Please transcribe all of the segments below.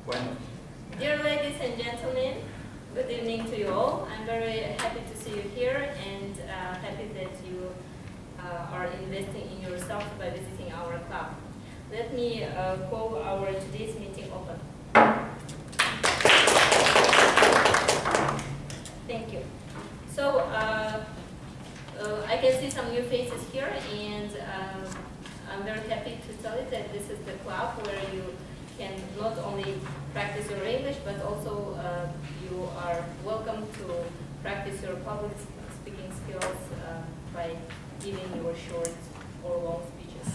Bueno. Dear ladies and gentlemen, good evening to you all. I'm very happy to see you here and happy that you are investing in yourself by visiting our club. Let me call our today's meeting open. Thank you. So I can see some new faces here, and I'm very happy to tell you that this is the club where you can not only practice your English, but also you are welcome to practice your public speaking skills by giving your short or long speeches.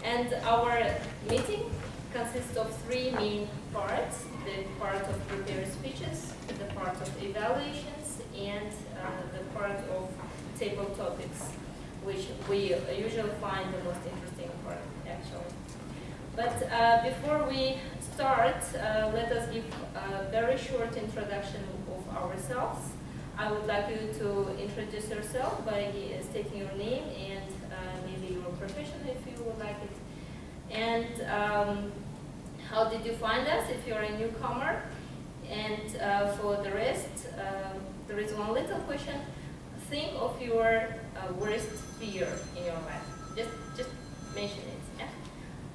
And our meeting consists of three main parts: the part of prepared speeches, the part of evaluations, and the part of table topics, which we usually find the most interesting part, actually. But before we start, let us give a very short introduction of ourselves. I would like you to introduce yourself by stating your name and maybe your profession if you would like it. And how did you find us if you're a newcomer? And for the rest, there is one little question. Think of your worst fear in your life. Just mention it. Yeah?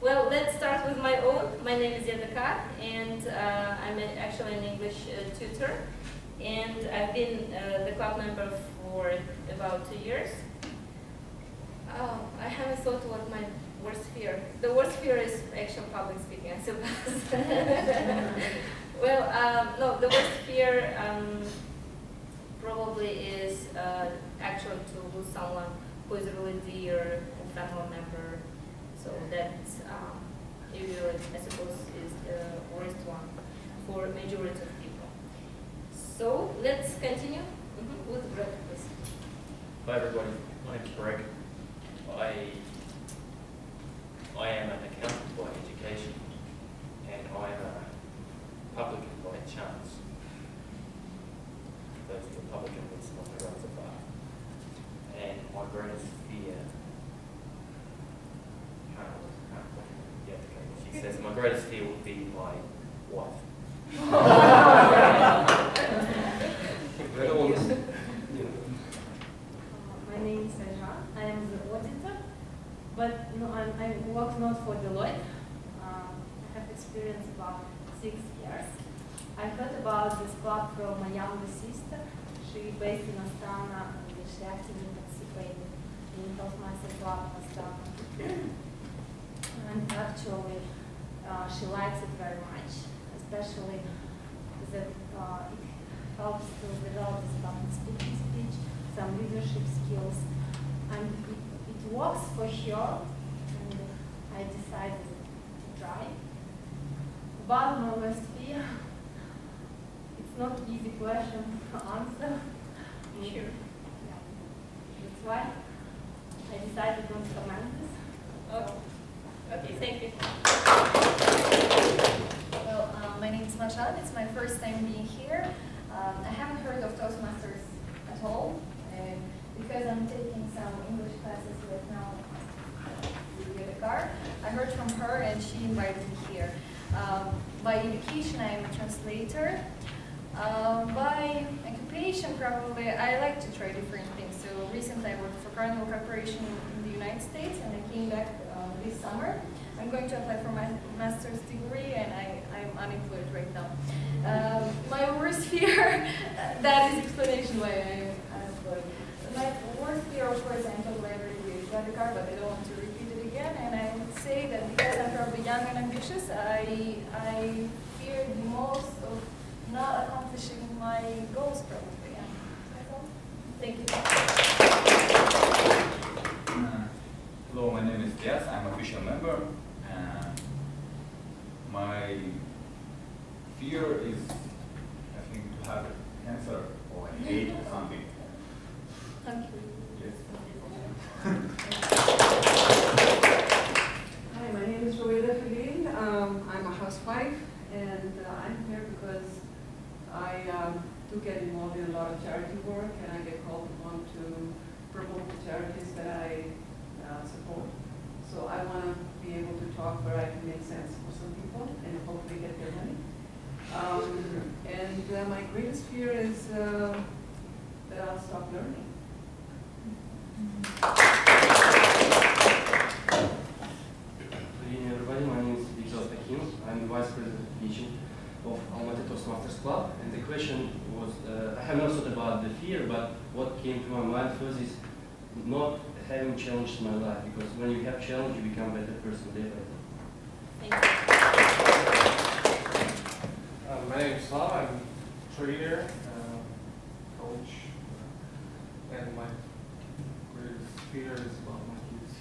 Well, let's start with my own. My name is Yedaka, and I'm actually an English tutor. And I've been the club member for about 2 years. Oh, I haven't thought what my worst fear. The worst fear is actual public speaking, I suppose. Well, no, the worst fear probably is actually to lose someone who is really dear, a family member. So that usually, I suppose, is the worst one for majority of people. So let's continue with Greg, please. Hi everybody, my name's Greg. I am an accountant by education, and I am a publican by chance. Those are the publican with some of the roads apart. And my greatest fear, she says my greatest fear would be my wife. My name is Sanja. I am the auditor, but no, I work not for Deloitte. I have experience about 6 years. I heard about this club from my younger sister. She is based in Astana, and she actively participated in Toastmasters club in Astana. And actually, she likes it very much, especially that it helps to develop this public speaking speech, some leadership skills, and it works for her, and I decided to try. About my worst fear, it's not an easy question to answer. Sure. Yeah. That's why I decided not to comment this. Okay. Okay, thank you. Well, my name is Mashan. It's my first time being here. I haven't heard of Toastmasters at all, because I'm taking some English classes right now with the car. I heard from her and she invited me here. By education, I'm a translator. By occupation, probably, I like to try different things. So recently I worked for Carnival Corporation in the United States, and I came back this summer. I'm going to apply for my master's degree, and I'm unemployed right now. My worst fear, that is explanation why I'm unemployed. My worst fear, of course, I'm totally already got the car, but I don't want to repeat it again. And I would say that because I'm probably young and ambitious, I fear the most of not accomplishing my goals, probably. Yeah. Thank you. Hello, my name is Diaz. I'm official member. My fear is, I think, to have cancer or AIDS or something. Thank you. Yes. Hi, my name is Roeda Khalil. I'm a housewife, and I'm here because I do get involved in a lot of charity work, and I get called upon to promote the charities that I support. So I want to be able to talk where I can make sense for some people and hopefully get their money. And my greatest fear is that I'll stop learning. Good evening, everybody. My name is I'm the Vice President of Teaching of Almaty Toastmasters Club. And the question was, I have not thought about the fear, but what came to my mind first is not having challenged my life, because when you have challenge, you become a better person day by day. Thank you. My name is Slav. I'm a trainer, coach, and my greatest fear is about my kids.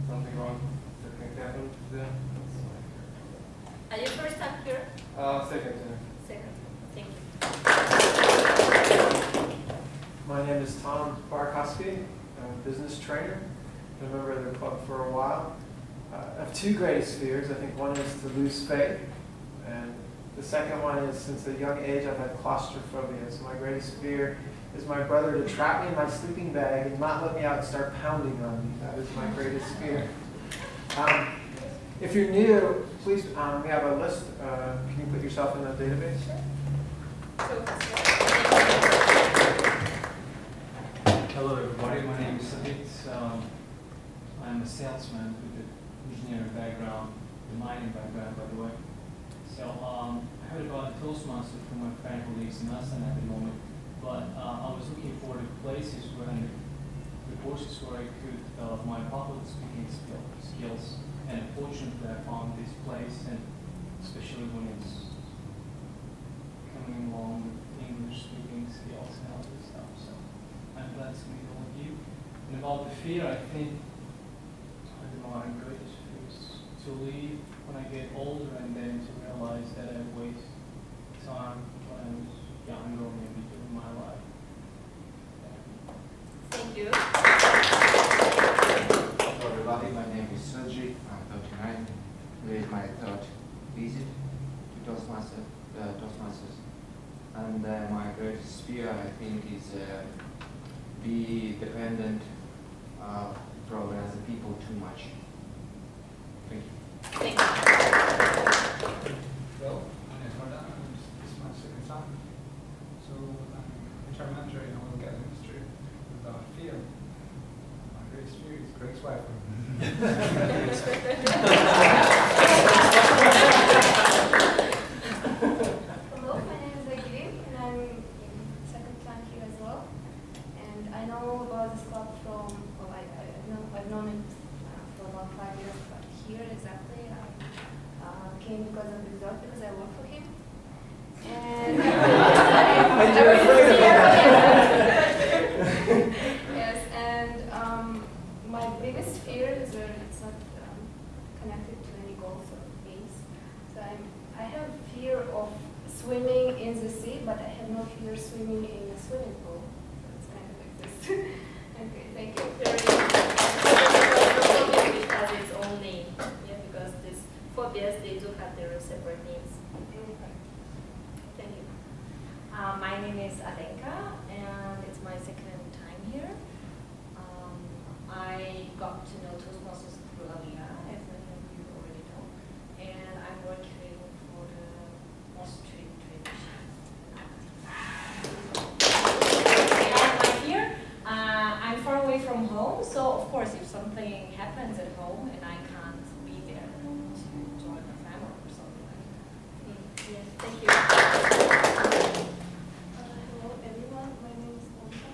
Something wrong that can happen to them. Are you first time here? Second. Second. Thank you. My name is Tom Barkowski. I'm a business trainer. Been a member of the club for a while. I have two greatest fears. I think one is to lose faith, and the second one is, since a young age, I've had claustrophobia. So my greatest fear is my brother to trap me in my sleeping bag and not let me out and start pounding on me. That is my greatest fear. If you're new, please, we have a list. Can you put yourself in the database? Hello everybody, my name is Sabit. I'm a salesman with an engineering background, a mining background by the way. So I heard about the Toastmasters from my friend who lives in Aston at the moment, but I was looking for the places where the courses where I could develop my public speaking skills, and fortunately I found this place, and especially when it's coming along with English speaking skills and all this stuff. So I'm glad to meet all of you. And about the fear, I think, I don't know, my greatest fear is to leave when I get older and then to realize that I waste time when I was younger or maybe during my life. Thank you. Hello everybody, my name is Sergi. I'm 39. Today is my third visit to Toastmasters. And my greatest fear, I think, is be dependent probably on the people too much. Thank you. Thank you. Well, my name is Mardan, and this is my second time. So I'm HR manager in oil and gas industry without fear. My greatest fear is Greg's wife. Hello, my name is Agiri, and I'm in second time here as well. And I know about this club from, well, I've known it for about 5 years, but here exactly I came because of the result, because I work for him. And yes, and my biggest fear is that it's not connected to any goals or aims. So I have fear of swimming in the sea, but I have no fear swimming in a swimming pool. So it's kind of like this. Okay, thank you. Which has its own name, yeah, because these phobias, they do have their separate names. Thank you. My name is Alenka, and it's my second time here. I got to know Toastmasters through Aliyah, as many of you already know, and I'm working for the Austrian tradition. And my fear, I'm far away from home, so of course if something happens at home and I can't be there to join my family or something like that. Yes, thank you. Hello everyone, my name is Olga.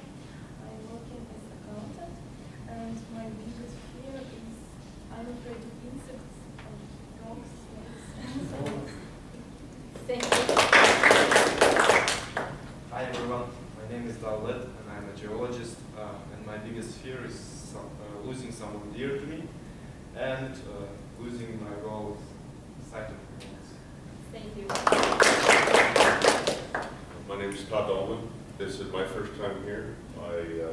I'm working as an accountant, and my biggest fear is I'm afraid of insects, of dogs, snakes, and so on. Thank you. Hi everyone, my name is Davlet and I'm a geologist, and my biggest fear is losing someone dear to me and losing my role as sighted criminals. Thank you. My name is Todd Dolman. This is my first time here. I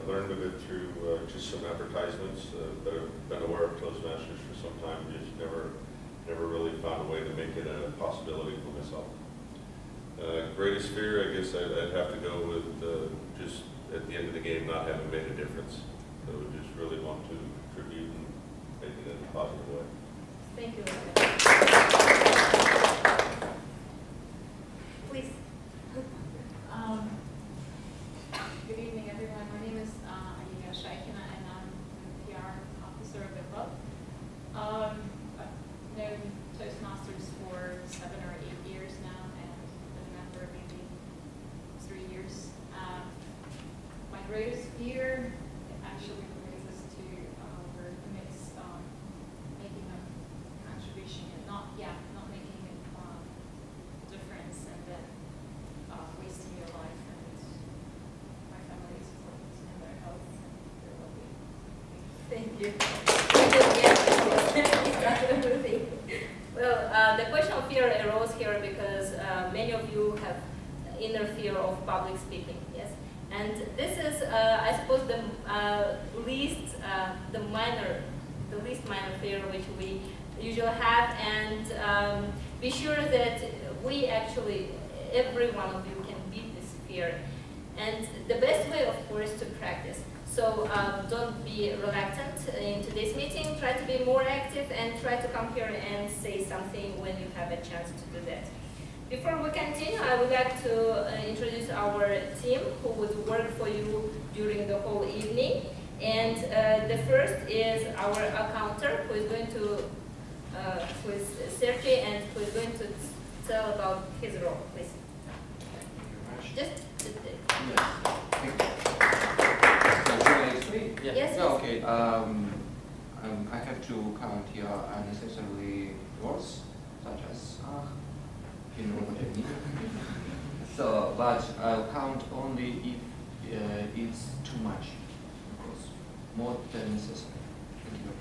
learned of it through just some advertisements, but I've been aware of Toastmasters for some time, just never really found a way to make it a possibility for myself. Greatest fear, I guess I'd have to go with just at the end of the game not having made a difference. So just really want to contribute and make it in a positive way. Thank you. Please. greatest fear actually relates us to where it makes making a contribution and not making a difference and then wasting your life and my family's and their health and their well-being. Thank you. Well, the question of fear arose here because many of you have inner fear of public speaking, yes? And this is, I suppose, the least minor fear which we usually have, and be sure that we actually, every one of you can beat this fear. And the best way, of course, to practice. So don't be reluctant in today's meeting, try to be more active and try to come here and say something when you have a chance to do that. Before we continue, I would like to introduce our team who would work for you during the whole evening. And the first is our accountant, who is going to, who is Sergey, and who is going to tell about his role, please. Just yes. Yes. Okay. I have to count here unnecessary words such as you know what I mean. So, but I'll count only if it's too much, of course, more than necessary. Thank you.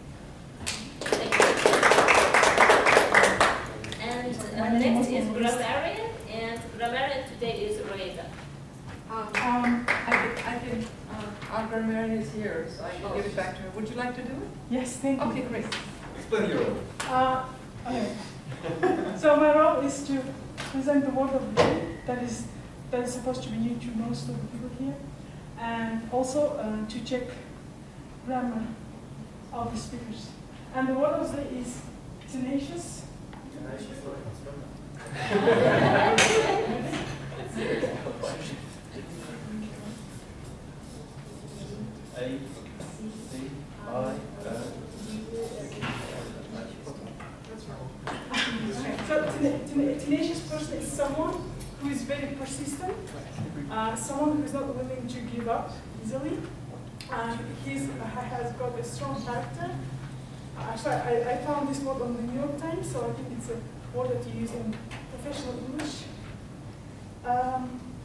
And next is grammarian, and grammarian today is Roeta. Our grammarian is here, so I can give it back to her. Would you like to do it? Yes, thank you. Okay, great. Explain your role. Okay. So my role is to present the word of the day that is supposed to be new to most of the people here, and also to check grammar of the speakers. And the word of the day is tenacious. So a tenacious person is someone who is very persistent, someone who is not willing to give up easily. He has got a strong character. Actually, I found this word on the New York Times, so I think it's a word that you use in professional English.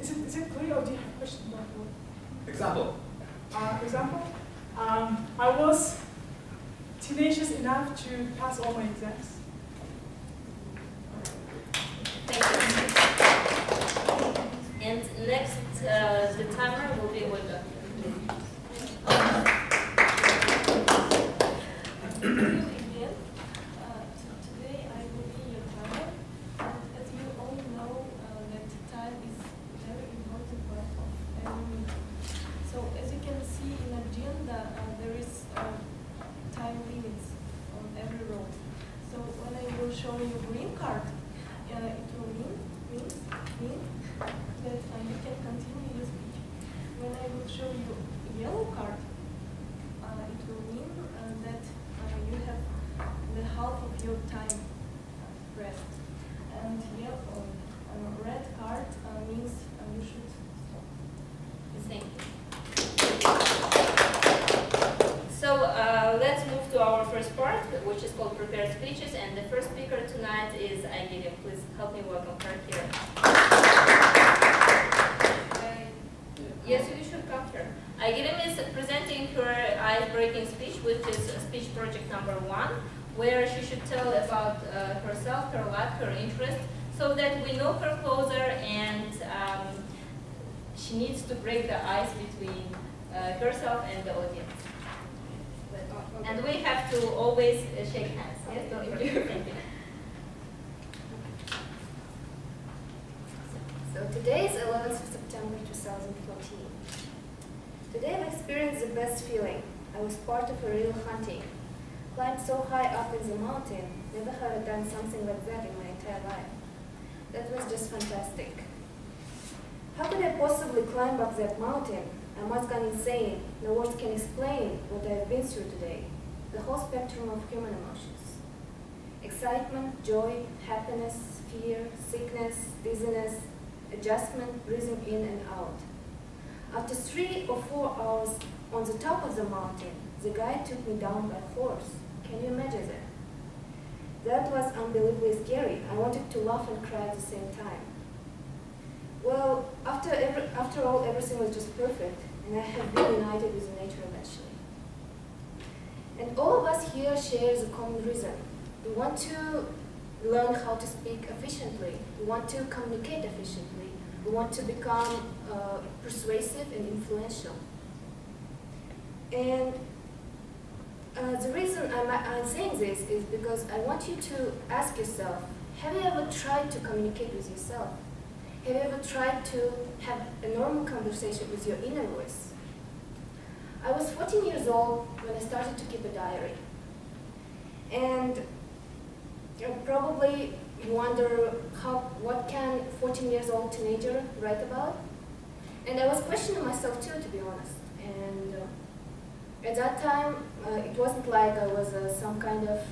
Is it clear, or do you have questions about the word? Example. Example? I was tenacious enough to pass all my exams. Thank you. And next, the timer will be Olga. Today I will be your timer. As you all know, that time is a very important part of every meeting. So as you can see in agenda, there is time limits on every row. So when I will show you green card, it will mean that you can continue your speech. When I will show you yellow card, it will mean that you have the half of your time pressed. And yellow, red card means you should stop. Thank you. So let's move to our first part, which is called prepared speeches. And the first speaker tonight is Aigirim. Please help me welcome her here. Yes, you should come here. Aigirim is presenting her ice-breaking speech, which is speech project number 1, where she should tell about herself, her life, her interests, so that we know her closer, and she needs to break the ice between herself and the audience. And we have to always shake hands. Yes, don't you? Thank you. So today is 11th of September 2014. Today I've experienced the best feeling. I was part of a real hunting. Climbed so high up in the mountain, never had I done something like that in my entire life. That was just fantastic. How could I possibly climb up that mountain? I must gone insane. No words can explain what I've been through today. The whole spectrum of human emotions. Excitement, joy, happiness, fear, sickness, dizziness, adjustment, breathing in and out. After 3 or 4 hours on the top of the mountain, the guide took me down by force. Can you imagine that? That was unbelievably scary. I wanted to laugh and cry at the same time. Well, after all, everything was just perfect, and I have been united with nature eventually. And all of us here share the common reason. We want to learn how to speak efficiently. We want to communicate efficiently. We want to become persuasive and influential. And the reason I'm saying this is because I want you to ask yourself, have you ever tried to communicate with yourself? Have you ever tried to have a normal conversation with your inner voice? I was 14 years old when I started to keep a diary. And probably you wonder what can 14 years old teenager write about? And I was questioning myself too, to be honest. And at that time, it wasn't like I was some kind of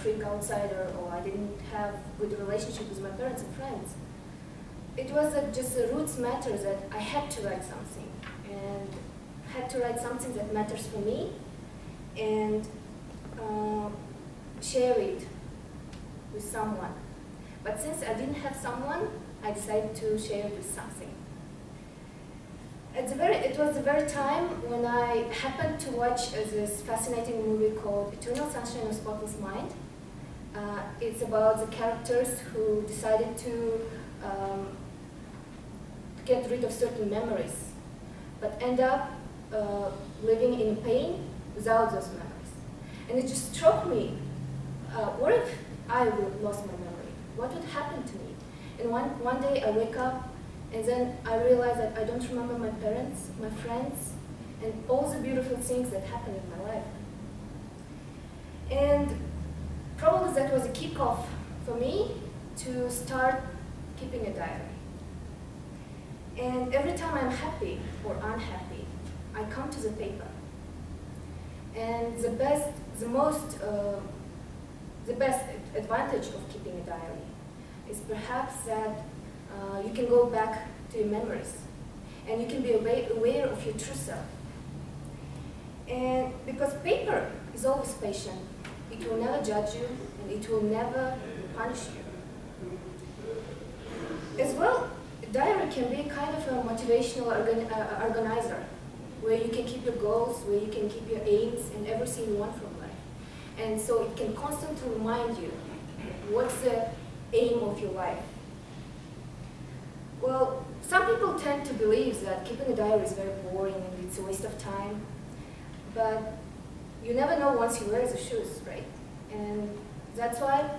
freak outsider, or I didn't have good relationship with my parents and friends. It was just a roots matter that I had to write something, and had to write something that matters for me, and share it with someone. But since I didn't have someone, I decided to share it with something. It was the very time when I happened to watch this fascinating movie called Eternal Sunshine of the Spotless Mind. It's about the characters who decided to get rid of certain memories, but end up living in pain without those memories. And it just struck me, what if I lost my memory? What would happen to me? And one day I wake up, and then I realize that I don't remember my parents, my friends, and all the beautiful things that happened in my life. And probably that was a kickoff for me to start keeping a diary. And every time I'm happy or unhappy, I come to the paper. And the best advantage of keeping a diary is perhaps that you can go back to your memories, and you can be aware of your true self. And because paper is always patient, it will never judge you, and it will never punish you. As well, a diary can be kind of a motivational organizer, where you can keep your goals, where you can keep your aims and everything you want from life. And so it can constantly remind you what's the aim of your life. Well, some people tend to believe that keeping a diary is very boring and it's a waste of time, but you never know once you wear the shoes, right? And that's why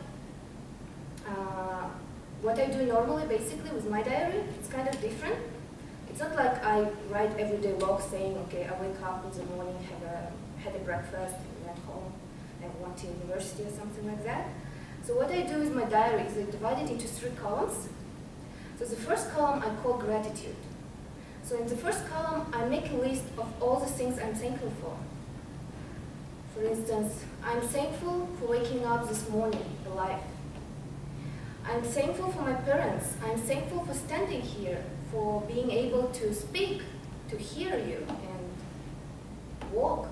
what I do normally, basically, with my diary, it's kind of different. It's not like I write everyday log saying, okay, I wake up in the morning, had a breakfast, and went home, and went to university or something like that. So what I do with my diary is I divide it into 3 columns. So the first column I call gratitude. So in the first column, I make a list of all the things I'm thankful for. For instance, I'm thankful for waking up this morning alive. I'm thankful for my parents. I'm thankful for standing here, for being able to speak, to hear you, and walk,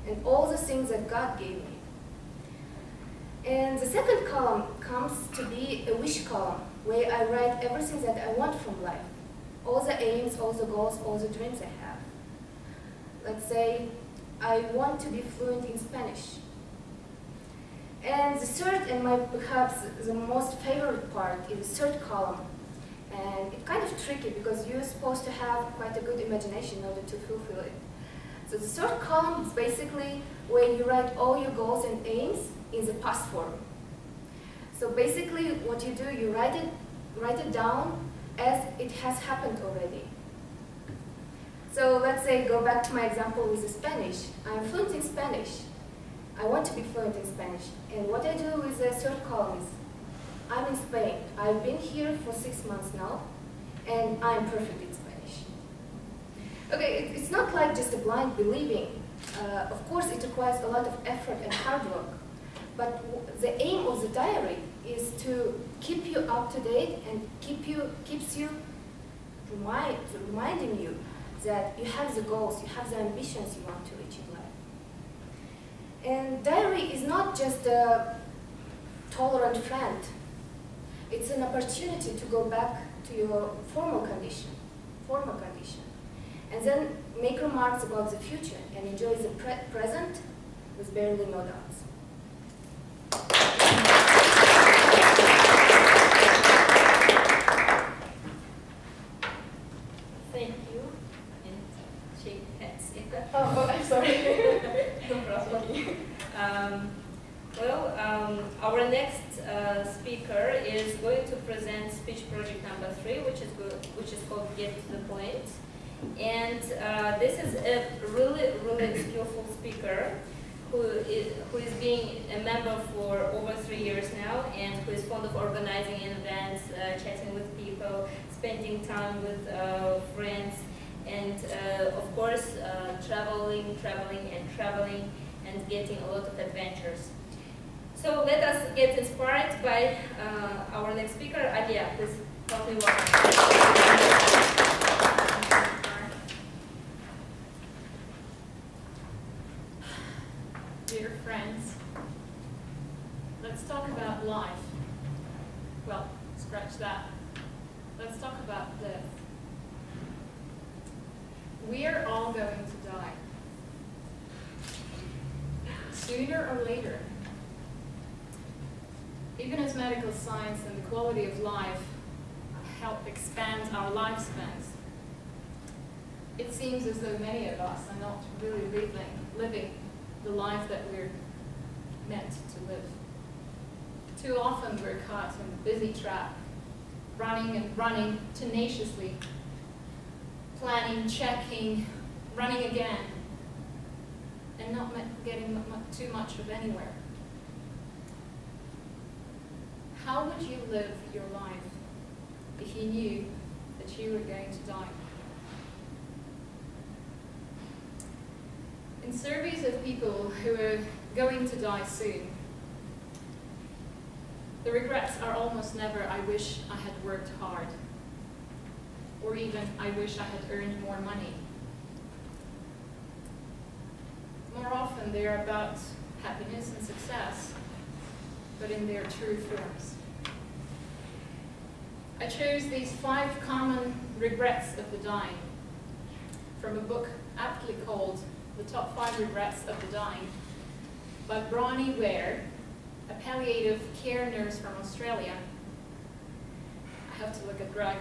and all the things that God gave me. And the second column comes to be a wish column, where I write everything that I want from life. All the aims, all the goals, all the dreams I have. Let's say I want to be fluent in Spanish. And the third, and perhaps the most favorite part, is the third column. And it's kind of tricky because you're supposed to have quite a good imagination in order to fulfill it. So the third column is basically where you write all your goals and aims in the past form. So basically what you do, you write it down as it has happened already. So let's say, go back to my example with the Spanish. I'm fluent in Spanish. I want to be fluent in Spanish. And what I do with the third column is, I'm in Spain. I've been here for 6 months now, and I'm perfect in Spanish. Okay, it's not like just a blind believing. Of course, it requires a lot of effort and hard work. But the aim of the diary is to keep you up to date and keeps you reminding you that you have the goals, you have the ambitions you want to reach in life. And diary is not just a tolerant friend. It's an opportunity to go back to your formal condition, and then make remarks about the future and enjoy the present with barely no doubts. Thank you. And shake hands. Oh, I'm sorry. No problem. Our next speaker is going to present speech project number 3, which is called Get to the Point. And this is a really skillful speaker who is being a member for over 3 years now, and who is fond of organizing events, chatting with people, spending time with friends, and of course traveling, and getting a lot of adventures. So let us get inspired by our next speaker, Alia. Please help me welcome. Dear friends, let's talk about life. Well, scratch that. Let's talk about death. We are all going to die. Sooner or later. Even as medical science and the quality of life help expand our lifespans, it seems as though many of us are not really living the life that we're meant to live. Too often we're caught in the busy trap, running tenaciously, planning, checking, running again, and not getting too much of anywhere. How would you live your life if you knew that you were going to die? In surveys of people who are going to die soon, the regrets are almost never, I wish I had worked hard, or even, I wish I had earned more money. More often, they're about happiness and success, but in their true forms. I chose these 5 common regrets of the dying from a book aptly called The Top 5 Regrets of the Dying by Bronnie Ware, a palliative care nurse from Australia. I have to look at Greg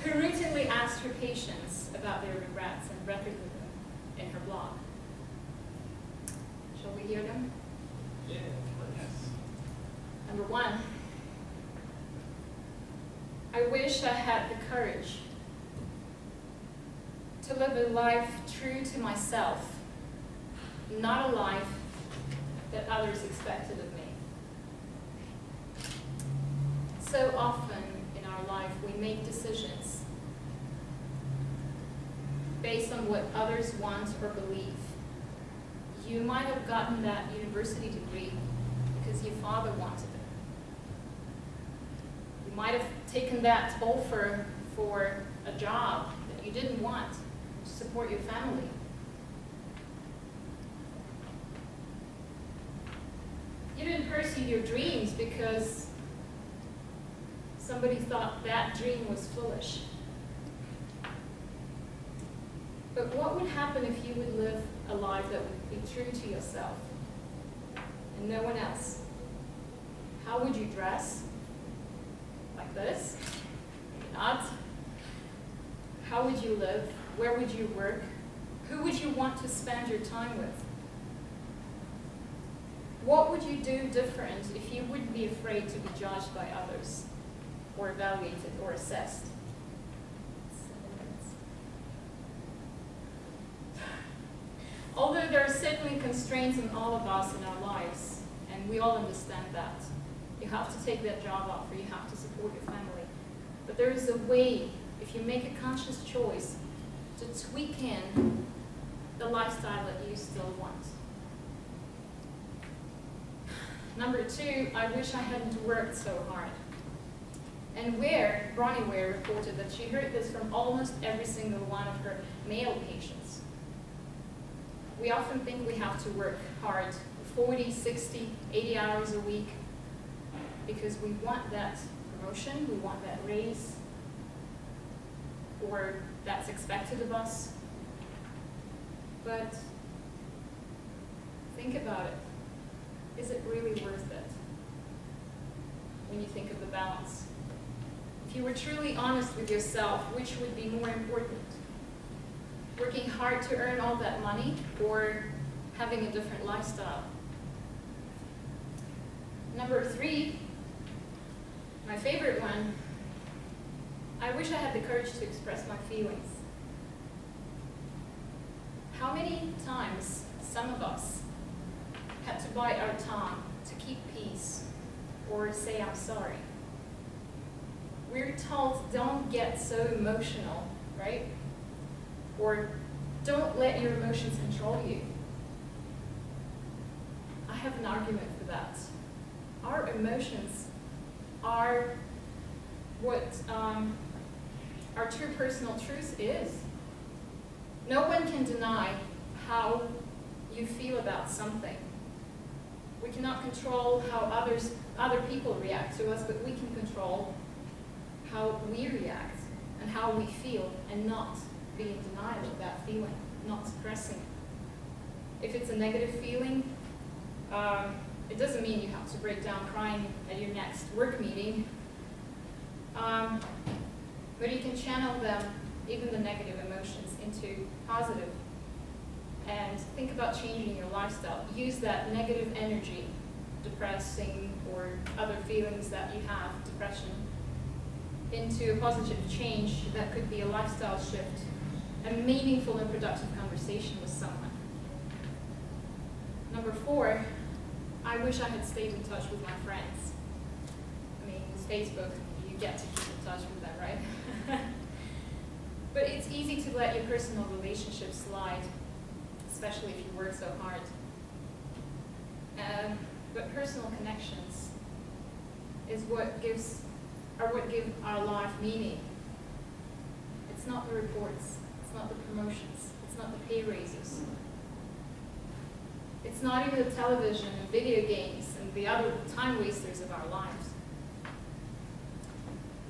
who routinely asked her patients about their regrets and recorded them in her blog. Shall we hear them? Yeah, yes. Number 1. I wish I had the courage to live a life true to myself, not a life that others expected of me. So often in our life we make decisions based on what others want or believe. You might have gotten that university degree because your father wanted it. You might have taken that offer for a job that you didn't want to support your family. You didn't pursue your dreams because somebody thought that dream was foolish. But what would happen if you would live a life that would be true to yourself and no one else? How would you dress? Like this? Maybe not. How would you live? Where would you work? Who would you want to spend your time with? What would you do different if you wouldn't be afraid to be judged by others, or evaluated, or assessed? Although there are certainly constraints on all of us in our lives, and we all understand that. You have to take that job off, or you have to support your family. But there is a way, if you make a conscious choice, to tweak in the lifestyle that you still want. Number 2, I wish I hadn't worked so hard. And Bronnie Ware reported that she heard this from almost every single one of her male patients. We often think we have to work hard, 40, 60, 80 hours a week, because we want that promotion, we want that raise, or that's expected of us. But think about it. Is it really worth it when you think of the balance? If you were truly honest with yourself, which would be more important? Working hard to earn all that money or having a different lifestyle? Number 3, my favorite one, I wish I had the courage to express my feelings. How many times some of us had to bite our tongue to keep peace or say I'm sorry? We're told don't get so emotional, right? Or don't let your emotions control you. I have an argument for that. Our emotions are what our true personal truth is. No one can deny how you feel about something. We cannot control how other people react to us, but we can control how we react and how we feel, and not be in denial of that feeling, not suppressing it. If it's a negative feeling, it doesn't mean you have to break down crying at your next work meeting, but you can channel them, even the negative emotions, into positive. And think about changing your lifestyle. Use that negative energy, depressing or other feelings that you have, depression, into a positive change that could be a lifestyle shift, a meaningful and productive conversation with someone. Number 4, I wish I had stayed in touch with my friends. I mean, with Facebook, you get to keep in touch with them, right? But it's easy to let your personal relationships slide, especially if you work so hard. But personal connections is what give our life meaning. It's not the reports, it's not the promotions, it's not the pay raises. It's not even the television and video games and the other time wasters of our lives.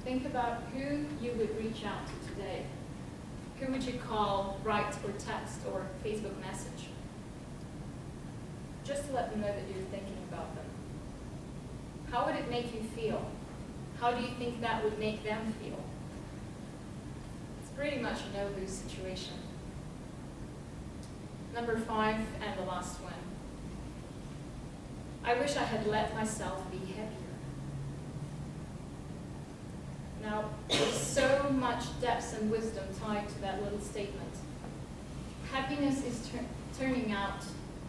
Think about who you would reach out to today. Who would you call, write, or text, or Facebook message? Just to let them know that you're thinking about them. How would it make you feel? How do you think that would make them feel? It's pretty much a no-lose situation. Number 5, and the last one. I wish I had let myself be happier. Now, there's so much depth and wisdom tied to that little statement. Happiness is turning out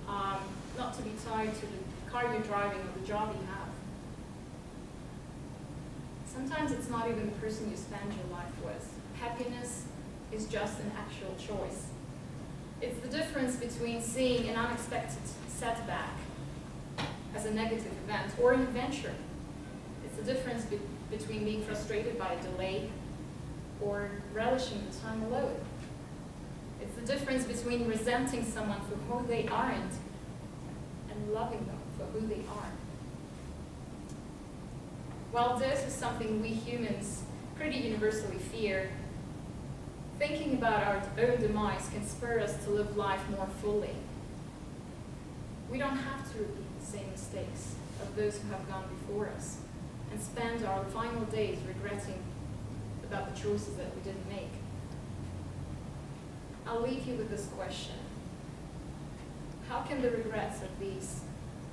not to be tied to the car you're driving or the job you have. Sometimes it's not even the person you spend your life with. Happiness is just an actual choice. It's the difference between seeing an unexpected setback as a negative event or an adventure. It's the difference between being frustrated by a delay or relishing the time alone. It's the difference between resenting someone for who they aren't and loving them for who they are. While this is something we humans pretty universally fear, thinking about our own demise can spur us to live life more fully. We don't have to repeat the same mistakes of those who have gone before us and spend our final days regretting about the choices that we didn't make. I'll leave you with this question. How can the regrets of these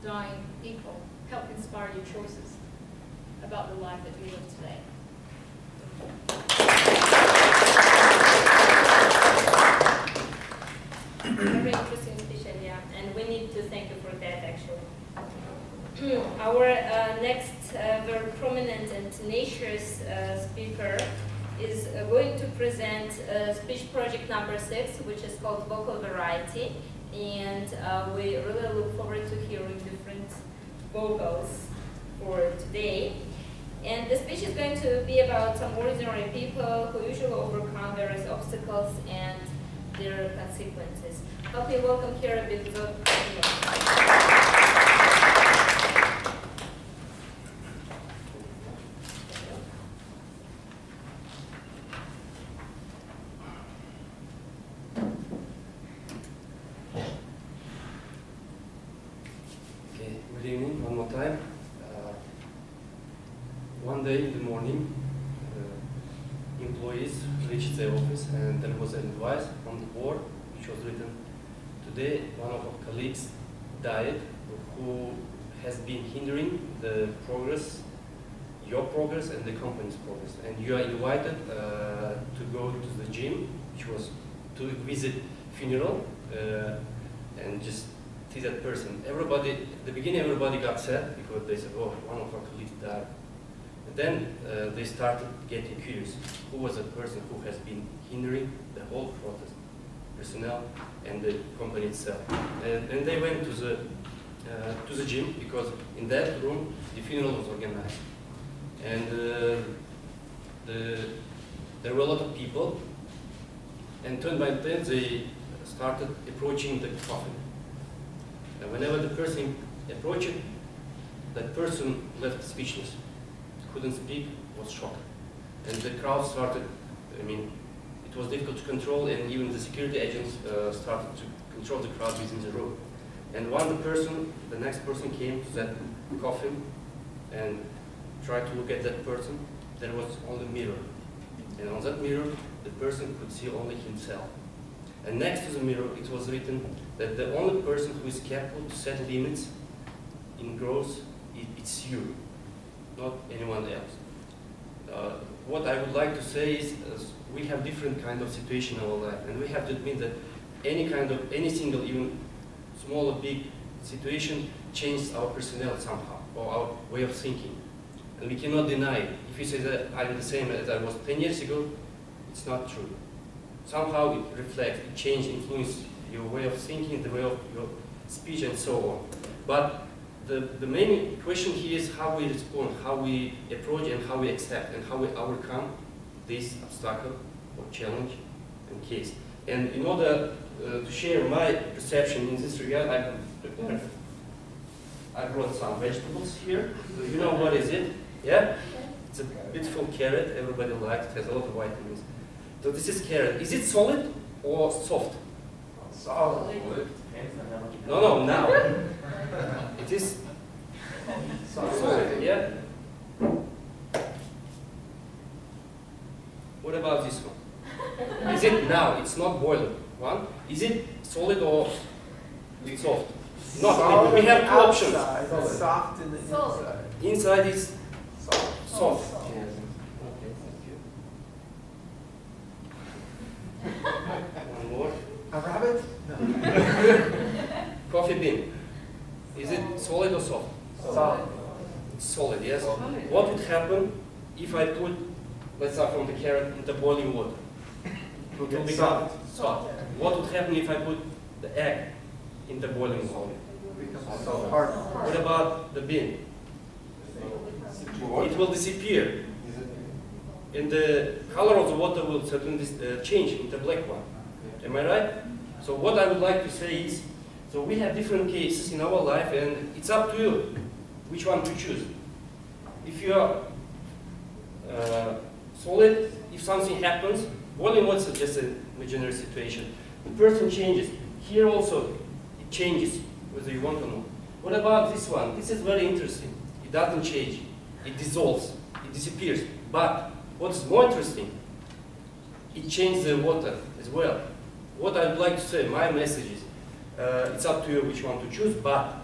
dying people help inspire your choices about the life that you live today? Very interesting speech, Elia, and we need to thank you for that, actually. Our next very prominent and tenacious speaker is going to present speech project number 6, which is called Vocal Variety, and we really look forward to hearing different vocals for today. And the speech is going to be about some ordinary people who usually overcome various obstacles and their consequences. Help me welcome here a bit of Good evening, one more time. One day in the morning, employees reached the office and there was an advice on the board which was written, today one of our colleagues died who has been hindering the progress, your progress and the company's progress. And you are invited to go to the gym, which was to visit funeral and just see that person. Everybody, at the beginning everybody got sad because they said, oh, one of our colleagues died. And then they started getting curious. Who was that person who has been hindering the whole process, personnel and the company itself? And they went to the gym because in that room the funeral was organized. And there were a lot of people, and turn by turn they started approaching the coffin. And whenever the person approached it, that person left speechless, couldn't speak, was shocked. And the crowd started, I mean, it was difficult to control, and even the security agents started to control the crowd within the room. And the next person came to that coffin and tried to look at that person. There was only a mirror. And on that mirror, the person could see only himself. And next to the mirror, it was written that the only person who is capable to set limits in growth, it's you, not anyone else. What I would like to say is we have different kind of situation in our life, and we have to admit that any single, even small or big situation changes our personnel somehow, or our way of thinking. And we cannot deny it. If you say that I'm the same as I was 10 years ago, it's not true. Somehow it reflects, it changes, influences your way of thinking, the way of your speech, and so on. But the main question here is how we respond, how we approach, and how we accept, and how we overcome this obstacle or challenge and case. And in order to share my perception in this regard, I brought some vegetables here. So you know what is it? Yeah? It's a beautiful carrot, everybody likes it, has a lot of vitamins. So this is carrot. Is it solid or soft? Solid. No, now. It is solid, yeah? What about this one? Is it now? It's not boiled one. Is it solid or soft? Not. We have two options. It's soft in the inside. Inside is soft. Yes. Okay, thank you. One more. A rabbit? No. Coffee bean. Is it solid or soft? Solid. It's solid, yes. What would happen if I put, let's start from the carrot, into boiling water? It will become soft. What would happen if I put the egg in the boiling water? Hard. What about the bean? It will disappear. And the color of the water will certainly change into black one. Am I right? So what I would like to say is, so we have different cases in our life, and it's up to you which one to choose. If you are solid, if something happens, boiling water is just an imaginary situation. The person changes. Here also, it changes, whether you want or not. What about this one? This is very interesting. It doesn't change. It dissolves. It disappears. But what's more interesting, it changes the water as well. What I'd like to say, my message is, it's up to you which one to choose, but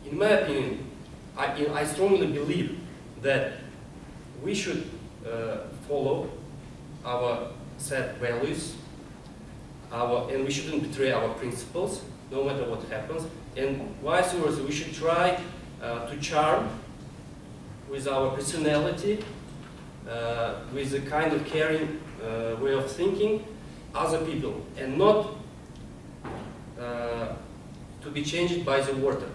in my opinion, I strongly believe that we should follow our set values, and we shouldn't betray our principles, no matter what happens, and vice versa. We should try to charm with our personality, with a kind of caring way of thinking, other people, and not to be changed by the water.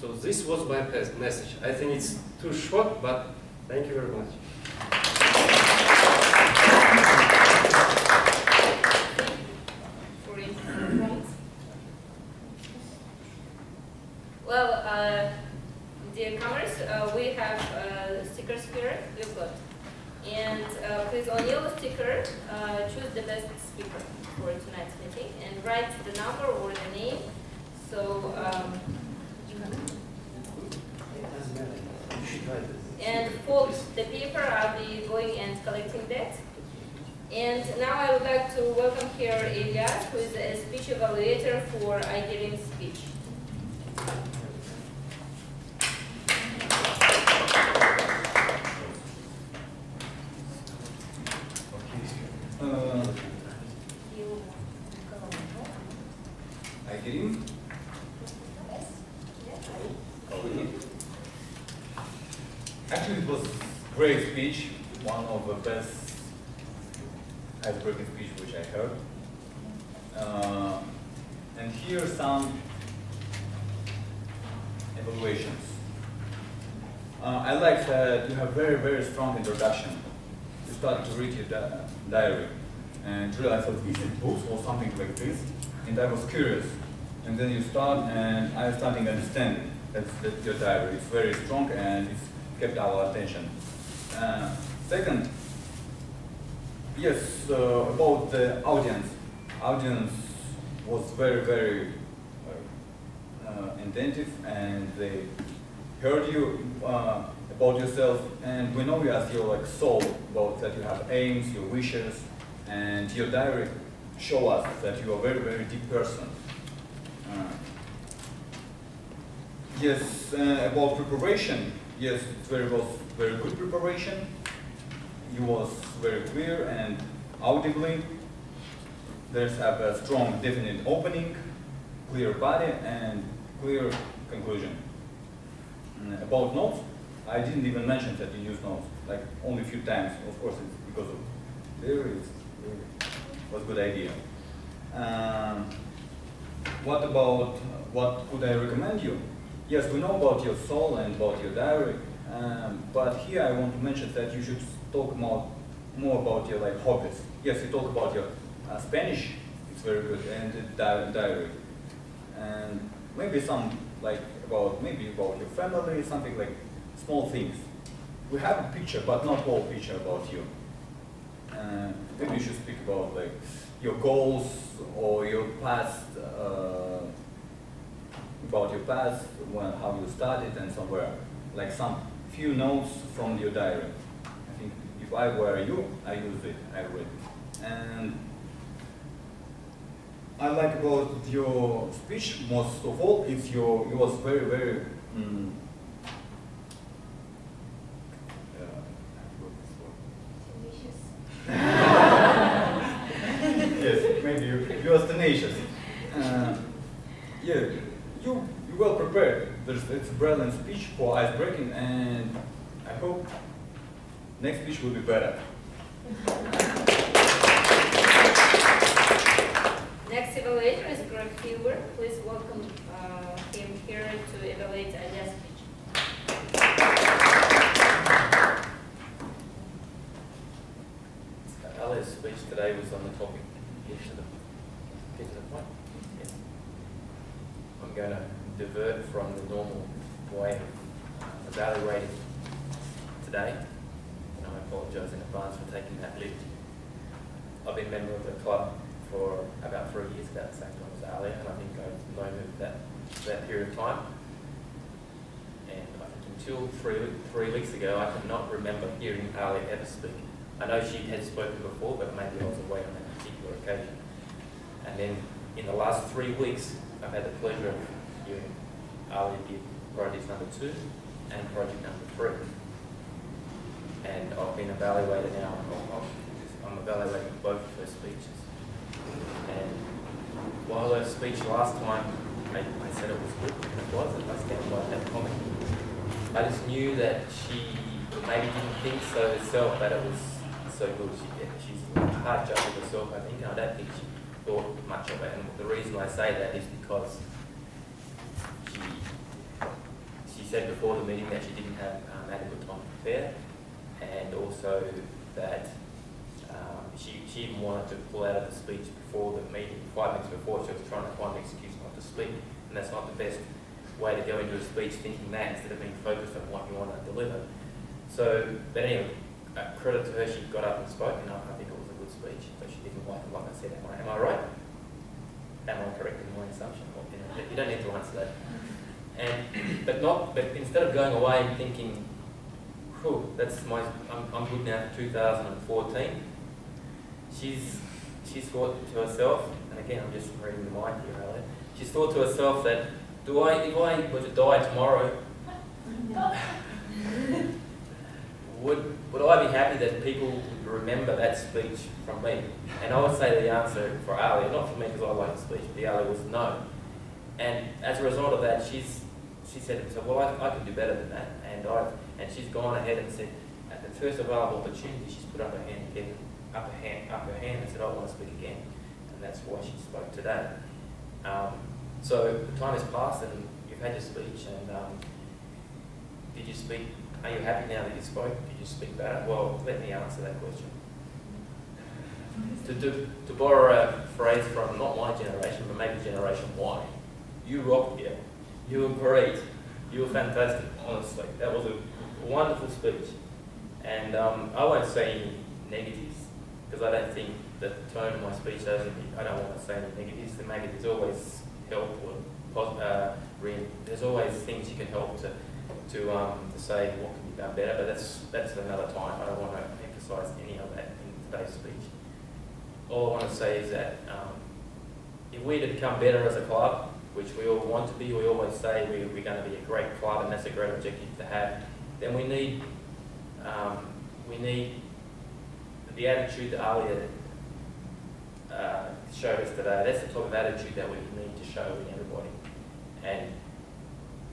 So this was my message. I think it's too short, but thank you very much. Well, dear comers, we have stickers here. We've got. And please, on your sticker, choose the best speaker for tonight's meeting and write the number or the name. So, and fold the paper. I'll be going and collecting that. And now I would like to welcome here Elias, who is a speech evaluator for IDRIM speech. IDRIM? Actually, it was a great speech, one of the best icebreaking speech which I heard. And here are some evaluations. I like that you have very, very strong introduction. You start to read your diary and realize, oh, is it books or something like this? And I was curious. And then you start, and I started understanding that your diary is very strong and it's kept our attention. Second, yes, about the audience. Audience was very, very attentive, and they heard you about yourself, and we know you as your soul, about that you have aims, your wishes, and your diary show us that you are a very, very deep person. Yes, about preparation. Yes, it was very good preparation. You was very clear and audibly. There's a strong, definite opening, clear body, and clear conclusion. About notes, I didn't even mention that you use notes, like only a few times. Of course, it's because of theory. It was a good idea. What about what could I recommend you? Yes, we know about your soul and about your diary, but here I want to mention that you should talk more about your hobbies. Yes, you talk about your Spanish, it's very good, and the diary, and maybe some about your family, something like small things. We have a picture, but not whole picture about you. Maybe you should speak about your goals or your past. About your past, how you started, and somewhere, some few notes from your diary. I think if I were you, I use it, I read it. And I like about your speech, most of all, it was very, very, yes, maybe you was tenacious. Yeah. You well prepared. It's a brilliant speech for icebreaking, and I hope next speech will be better. Next evaluator is Greg Hilwer. Please welcome him here to evaluate Alia's speech. Alia's speech today was on the topic, get to the point. Yes. I'm going to divert from the normal way of evaluating today, and I apologise in advance for taking that leap. I've been a member of the club for about 3 years, about the same time as Alia, and I think I've known her that period of time. And I think until three weeks ago, I could not remember hearing Alia ever speak. I know she had spoken before, but maybe I was away on that particular occasion. And then in the last 3 weeks, I've had the pleasure of hearing Alia give project number 2 and project number 3. And I've been evaluated now, I'm evaluating both of her speeches. And while her speech last time, I said it was good, and it was, I stand by that comment. I just knew that she maybe didn't think so herself, that it was so good. She's a hard judge of herself, I think, and I don't think she thought much of it. And the reason I say that is because said before the meeting that she didn't have adequate time to prepare, and also that she even wanted to pull out of the speech before the meeting, 5 minutes before. She was trying to find an excuse not to speak, and that's not the best way to go into a speech, thinking that instead of being focused on what you want to deliver. So, but anyway, credit to her, she got up and spoke, and I think it was a good speech, but she didn't like it, like I said. Am I right? Am I correct in my assumption? Well, you don't need to answer that. And but instead of going away and thinking, "Whew, I'm good now for 2014." She's thought to herself, and again I'm just reading the mind here, Elliot. She's thought to herself that if I were to die tomorrow, would I be happy that people would remember that speech from me? And I would say the answer for Ali, not for me because I like the speech, but the Ali was no. And as a result of that, she said to herself, well, I can do better than that. And she's gone ahead and said, at the first available opportunity, she's put up her hand again, up her hand and said, I want to speak again. And that's why she spoke today. So the time has passed and you've had your speech, and did you speak? Are you happy now that you spoke? Did you speak better? Well, let me answer that question. To borrow a phrase from not my generation, but maybe Generation Y, you rocked here. You were great. You were fantastic, honestly. That was a wonderful speech. And I won't say any negatives, because I don't think the tone of my speech I don't want to say any negatives. Maybe there's always help or there's always things you can help to say what can be done better, but that's another time. I don't want to emphasise any of that in today's speech. All I want to say is that if we're to become better as a club, which we all want to be, we always say we're going to be a great club and that's a great objective to have, then we need the attitude that Alia showed us today. That's the type of attitude that we need to show in everybody. And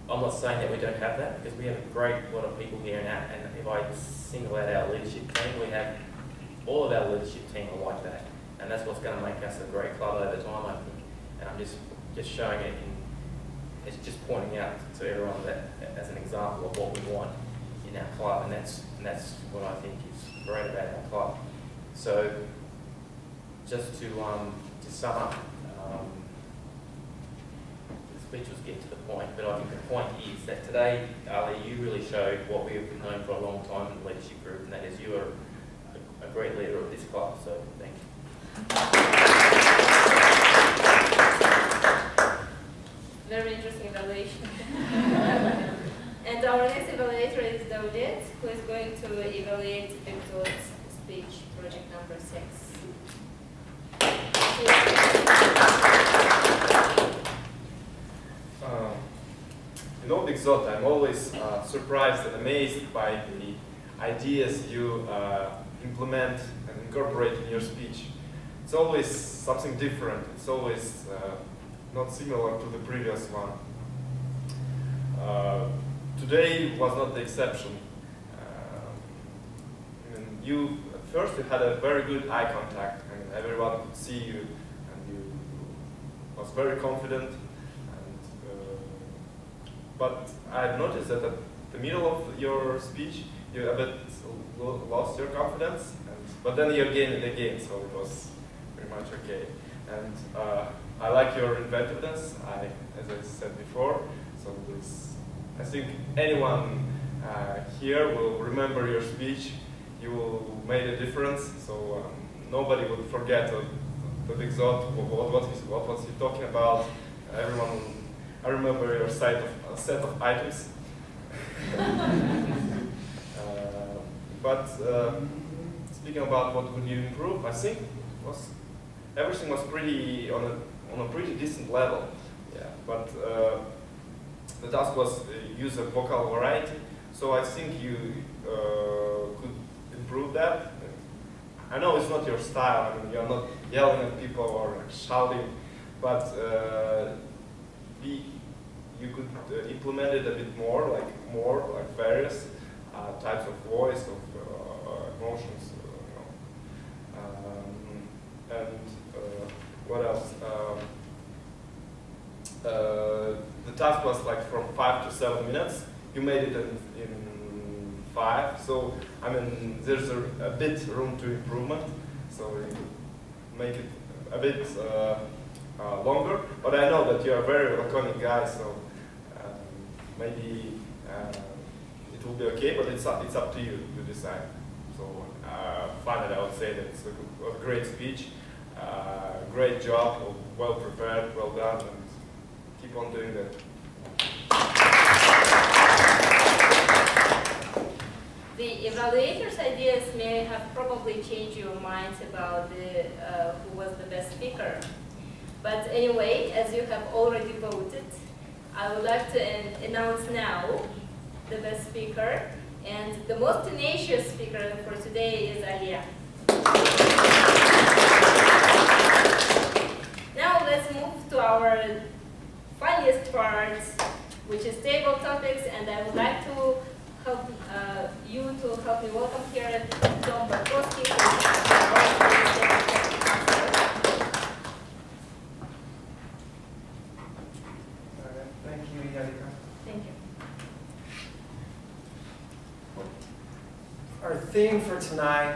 I'm not saying that we don't have that, because we have a great lot of people here, and if I single out our leadership team, we have all of our leadership team are like that, and that's what's going to make us a great club over time, I think. And I'm just showing it it's just pointing out to everyone that as an example of what we want in our club, and that's what I think is great about our club. So just to sum up. Speech was getting to the point, but I think the point is that today, Ali, you really showed what we have been known for a long time in the leadership group, and that is you are a great leader of this club, so thank you. Very interesting evaluation. And our next evaluator is David, who is going to evaluate Victor's speech, project number 6. You know, Big Zot, I'm always surprised and amazed by the ideas you implement and incorporate in your speech. It's always something different. It's always not similar to the previous one. Today was not the exception. First you had a very good eye contact, and everyone could see you, and you was very confident. But I've noticed that at the middle of your speech, you a bit lost your confidence, but then you gained it again, so it was pretty much okay. And I like your inventiveness, as I said before, so I think anyone here will remember your speech. You will make a difference, so nobody would forget the Big Zot, what was he talking about. I remember your set of items. But speaking about what could you improve, I think everything was pretty on a pretty decent level. Yeah, but the task was use a vocal variety, so I think you could improve that. I know it's not your style. I mean, you're not yelling at people or like shouting, but you could implement it a bit more like various types of voice, of emotions, and what else? The task was like from 5 to 7 minutes. you made it in 5. So I mean, there's a bit room to improvement. So you make it a bit longer. But I know that you are a very laconic guy, so maybe it will be okay. But it's up to you to decide. So finally, I would say that it's a great speech, great job, well prepared, well done, and keep on doing that. The evaluators' ideas may have probably changed your minds about who was the best speaker. But anyway, as you have already voted, I would like to announce now the best speaker. And the most tenacious speaker for today is Alia. Now let's move to our funniest part, which is table topics, and I would like to help you to help me welcome here Tom Barkowski, who is Thank you, Yarika. Thank you. Our theme for tonight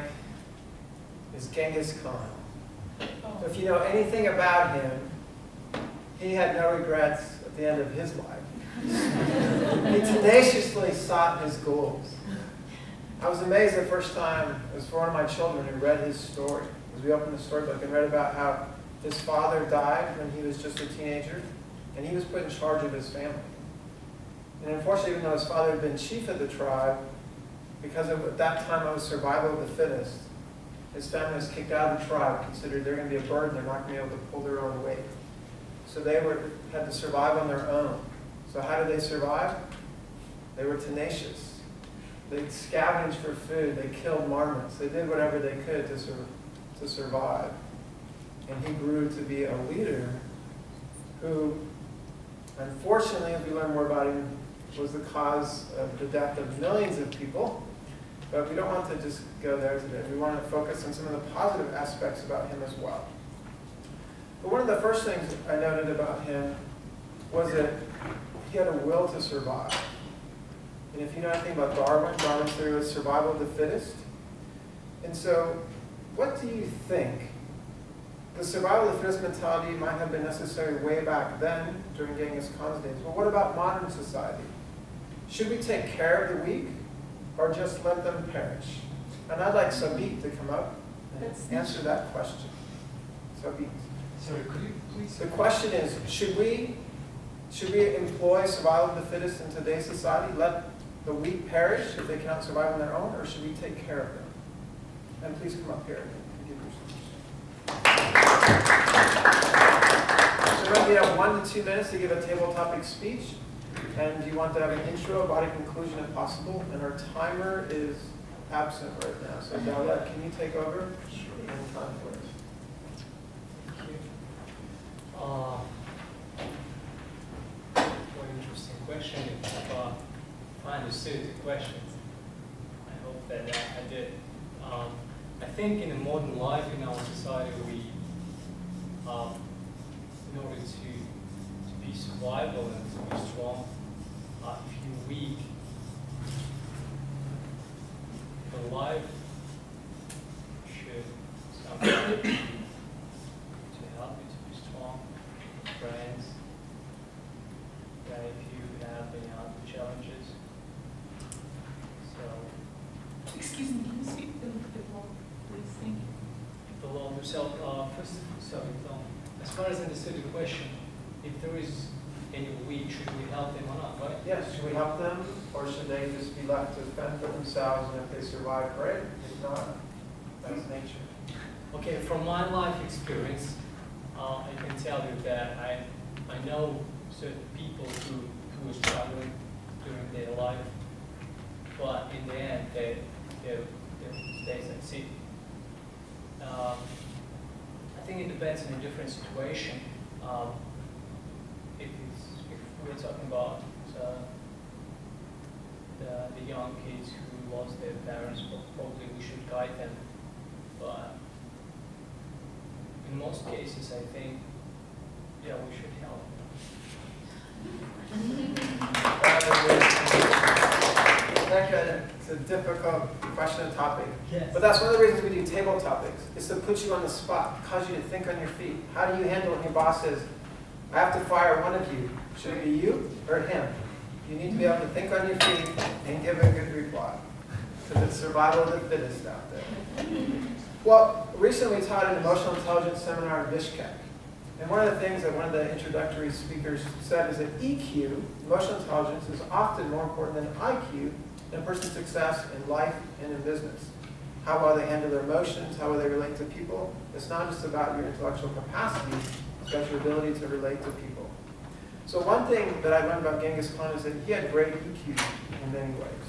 is Genghis Khan. So if you know anything about him, he had no regrets at the end of his life. He tenaciously sought his goals. I was amazed the first time, it was for one of my children who read his story. As we opened the storybook and read about how his father died when he was just a teenager, and he was put in charge of his family. And unfortunately, even though his father had been chief of the tribe, because at that time it was survival of the fittest, his family was kicked out of the tribe, considered they're going to be a burden, they're not going to be able to pull their own weight. So they had to survive on their own. So how did they survive? They were tenacious. They scavenged for food, they killed marmots, they did whatever they could to survive. And he grew to be a leader who, unfortunately, as we learn more about him, was the cause of the death of millions of people. But we don't want to just go there today. We want to focus on some of the positive aspects about him as well. But one of the first things I noted about him was that he had a will to survive. And if you know anything about Darwin's theory was survival of the fittest. And so, what do you think? The survival of the fittest mentality might have been necessary way back then, during Genghis Khan's days. But what about modern society? Should we take care of the weak, or just let them perish? And I'd like Sabit to come up and answer that question. Sabit. Sorry, could you please? The question is, should we employ survival of the fittest in today's society? Let the weak perish if they cannot survive on their own, or should we take care of them? And please come up here and give your speech. So maybe you have 1 to 2 minutes to give a table topic speech. And you want to have an intro, about a conclusion if possible. And our timer is absent right now. So Dalia, can you take over? Sure. And time for us. Thank you. What an interesting question. If I understood the questions, I hope that I did. I think in a modern life in our society, we, in order to be survival and to be strong, if you're weak, the life should somehow to help you to be strong, friends, that if you have any other challenges. So, Excuse me, can you speak a little bit more, please? Thank you. the law yourself, first, sorry, as far as I understood the question, if there is any weak, should we help them or not, right? Yes, should we help them, or should they just be left to fend for themselves, and if they survive, great. If not, that's nature. Okay, from my life experience, I can tell you that I know certain people who are struggling during their life, but in the end, they succeed. I think it depends on a different situation. If we're talking about the young kids who lost their parents, probably we should guide them. But in most cases, I think, yeah, we should help. that good? It's a difficult question and topic. Yes. But that's one of the reasons we do table topics, is to put you on the spot, cause you to think on your feet. How do you handle when your boss says, I have to fire one of you? Should it be you or him? You need to be able to think on your feet and give a good reply. Because it's survival of the fittest out there. Well, recently we taught an emotional intelligence seminar in Bishkek. And one of the things that one of the introductory speakers said is that EQ, emotional intelligence, is often more important than IQ in a person's success in life and in business. How well they handle their emotions, how well they relate to people. It's not just about your intellectual capacity, it's about your ability to relate to people. So one thing that I learned about Genghis Khan is that he had great EQ in many ways.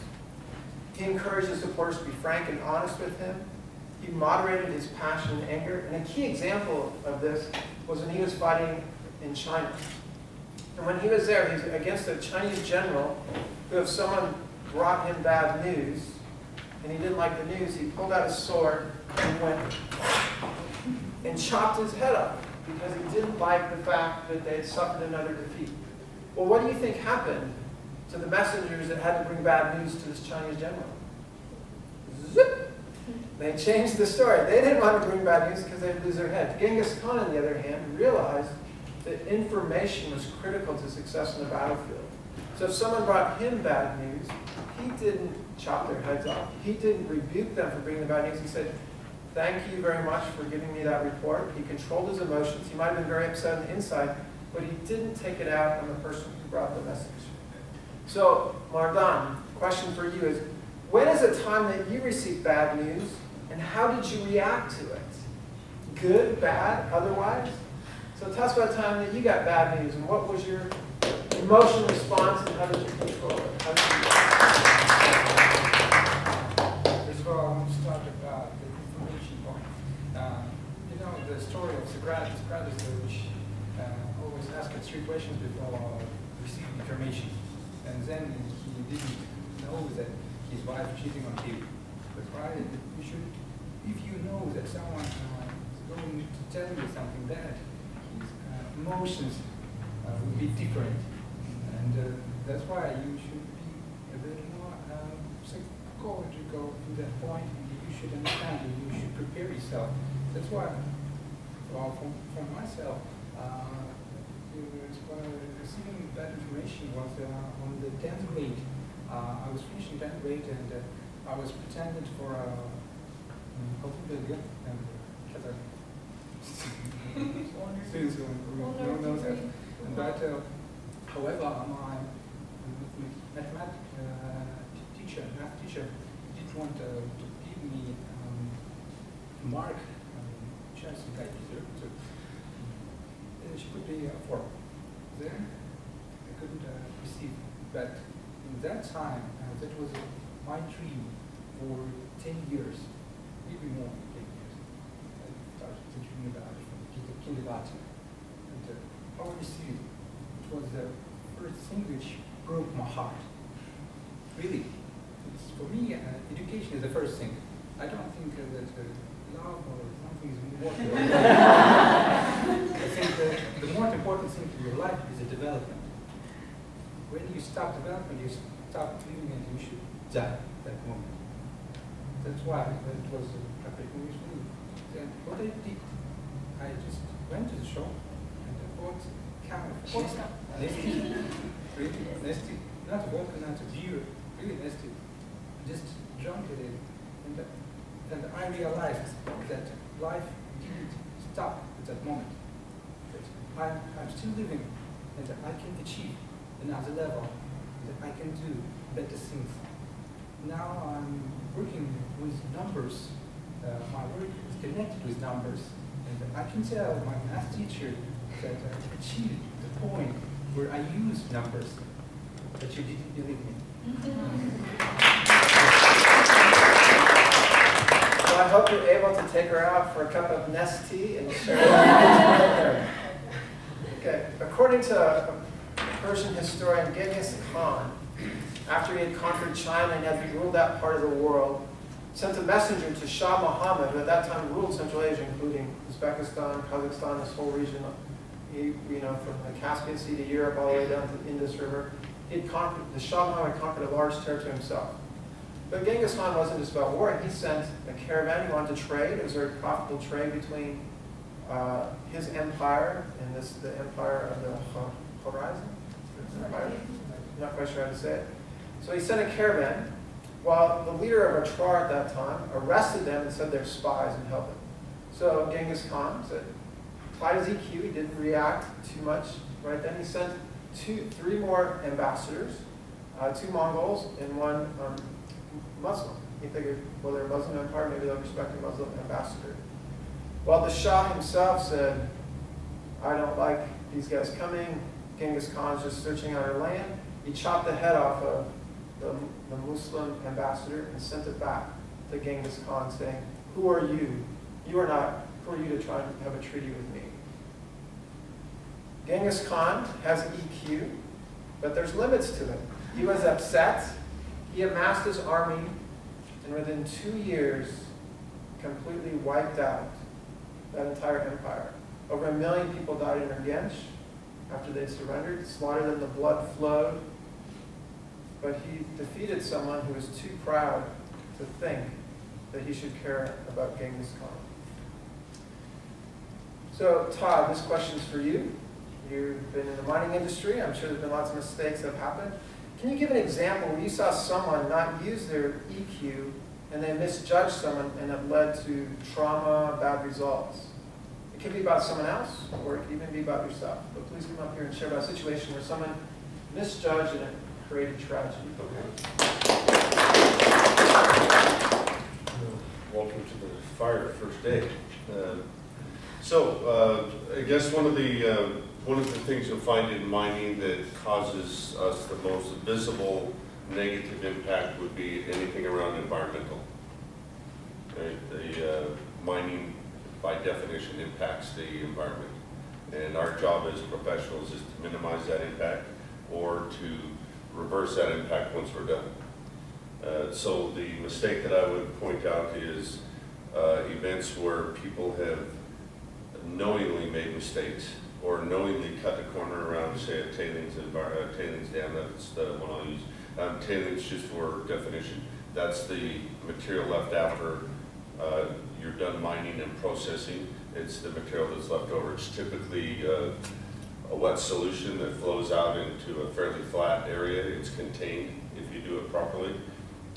He encouraged his supporters to be frank and honest with him. He moderated his passion and anger. And a key example of this was when he was fighting in China. And when he was there, he was against a Chinese general who, if someone brought him bad news, and he didn't like the news, he pulled out his sword and went and chopped his head off because he didn't like the fact that they had suffered another defeat. Well, what do you think happened to the messengers that had to bring bad news to this Chinese general? Zip! They changed the story. They didn't want to bring bad news because they'd lose their head. Genghis Khan, on the other hand, realized that information was critical to success in the battlefield. So if someone brought him bad news, he didn't chop their heads off. He didn't rebuke them for bringing the bad news. He said, thank you very much for giving me that report. He controlled his emotions. He might have been very upset on the inside, but he didn't take it out on the person who brought the message. So, Mardan, question for you is, when is a time that you received bad news, and how did you react to it? Good, bad, otherwise? So tell us about a time that you got bad news, and what was your emotional response, and how did you control it? How did you First of all, I want to start about the information point. You know, the story of Socrates, which always asked 3 questions before receiving information. And then he didn't know that his wife cheating on him. That's why you should, if you know that someone is going to tell you something bad, his emotions will be different. And that's why you should be a bit more psychological to that point. You should understand and you should prepare yourself. That's why, well, for myself, receiving bad information was on the 10th grade. I was finishing 10th grade and I was pretending for a students who know that. But however, my math teacher didn't want to give me mark chance to guide deserve. So she put me 4. Then I couldn't receive. But in that time, that was my dream for 10 years, maybe more than 10 years. I started to dream about it from kindergarten. And how I received it, it was the first thing which broke my heart. Really. For me, education is the first thing. I don't think that love or something is more important. I think the more important thing in your life is the development. When you stop development, you stop living and you should die at that moment. That's why it was a great news for me. And what I did, I just went to the shop and I bought a can of nasty, really nasty, not vodka, not a beer, really nasty. Just drank it in. And I realized that life didn't stop at that moment. That I'm still living and that I can achieve another level, that I can do better things. Now I'm working with numbers. My work is connected with numbers. And I can tell my math teacher that I achieved the point where I use numbers, but you didn't believe me. So I hope you're able to take her out for a cup of Nest tea and share it with her. Okay, according to a Persian historian, Genghis Khan, after he had conquered China and had ruled that part of the world, sent a messenger to Shah Muhammad, who at that time ruled Central Asia, including Uzbekistan, Kazakhstan, this whole region, you know, from the Caspian Sea to Europe all the way down to the Indus River. The Shah Muhammad conquered a large territory himself. But Genghis Khan wasn't just about war. He sent a caravan. He wanted to trade. It was a very profitable trade between his empire and the empire of the Horizon. I'm not quite sure how to say it. So he sent a caravan, while the leader of Atrar at that time arrested them and said they're spies and held them. So Genghis Khan said, applied his EQ. He didn't react too much right then. He sent three more ambassadors, 2 Mongols and 1 Muslim. He figured, well, they're a Muslim empire, maybe they'll respect a Muslim ambassador. Well, the Shah himself said, I don't like these guys coming. Genghis Khan's just searching out our land. He chopped the head off of the Muslim ambassador and sent it back to Genghis Khan saying, who are you? Who are you to try and have a treaty with me? Genghis Khan has EQ, but there's limits to it. He was upset. He amassed his army, and within 2 years, completely wiped out that entire empire. Over 1 million people died in Urgench after they surrendered, slaughtered them, the blood flowed. But he defeated someone who was too proud to think that he should care about Genghis Khan. So, Todd, this question's for you. You've been in the mining industry. I'm sure there's been lots of mistakes that have happened. Can you give an example where you saw someone not use their EQ and they misjudged someone and it led to trauma, bad results? It could be about someone else, or it could even be about yourself. But please come up here and share about a situation where someone misjudged and it created tragedy. Welcome to the fire first day. I guess one of the things you'll find in mining that causes us the most visible negative impact would be anything around environmental. Right? The mining, by definition, impacts the environment. And our job as professionals is to minimize that impact or to reverse that impact once we're done. So the mistake that I would point out is events where people have knowingly made mistakes or knowingly cut the corner around, say, a tailings dam. That's the one I'll use. Tailings, just for definition, that's the material left after you're done mining and processing. It's the material that's left over. It's typically a wet solution that flows out into a fairly flat area. It's contained if you do it properly,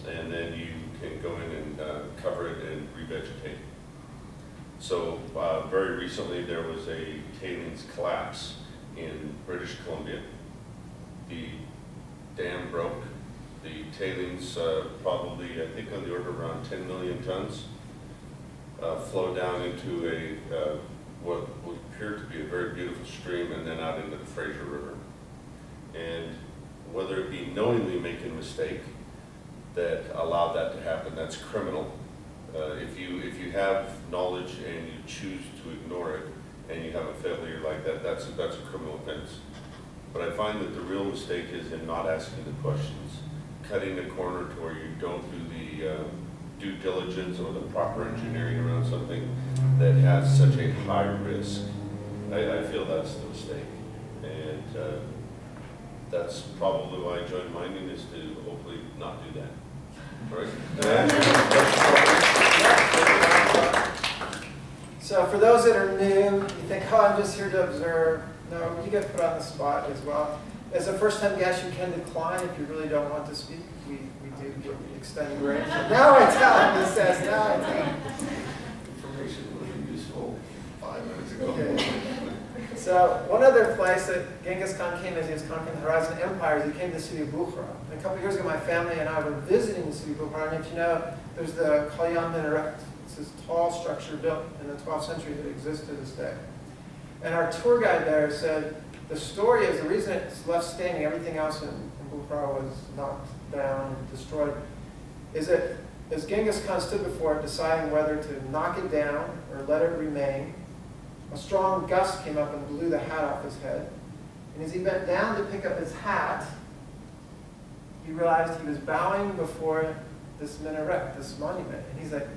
and then you can go in and cover it and revegetate. So very recently there was a tailings collapse in British Columbia. The dam broke. The tailings, probably I think on the order of around 10 million tons, flow down into a what would appear to be a very beautiful stream and then out into the Fraser River. And whether it be knowingly making a mistake that allowed that to happen, that's criminal. If you have knowledge and you choose to ignore it and you have a failure like that, that's a criminal offense. But I find that the real mistake is in not asking the questions, cutting the corner to where you don't do the due diligence or the proper engineering around something that has such a high risk. I feel that's the mistake. And that's probably why I joined mining, is to hopefully not do that. Right? So for those that are new, you think, oh, I'm just here to observe. No, you get put on the spot as well. As a first-time guest, you can decline if you really don't want to speak. We do give extended grace. Now I tell him, he says, now I tell him. Information would be useful 5 minutes ago. Okay. So one other place that Genghis Khan came as he was conquering the Horizon empires, he came to the city of Bukhara. And a couple of years ago, my family and I were visiting the city of Bukhara. And if you know, there's the Kalyan minaret. It's this tall structure built in the 12th century that exists to this day. And our tour guide there said, the story is the reason it's left standing, everything else in Bukhara was knocked down and destroyed, is that as Genghis Khan stood before it, deciding whether to knock it down or let it remain, a strong gust came up and blew the hat off his head. And as he bent down to pick up his hat, he realized he was bowing before this minaret, this monument. And he's like,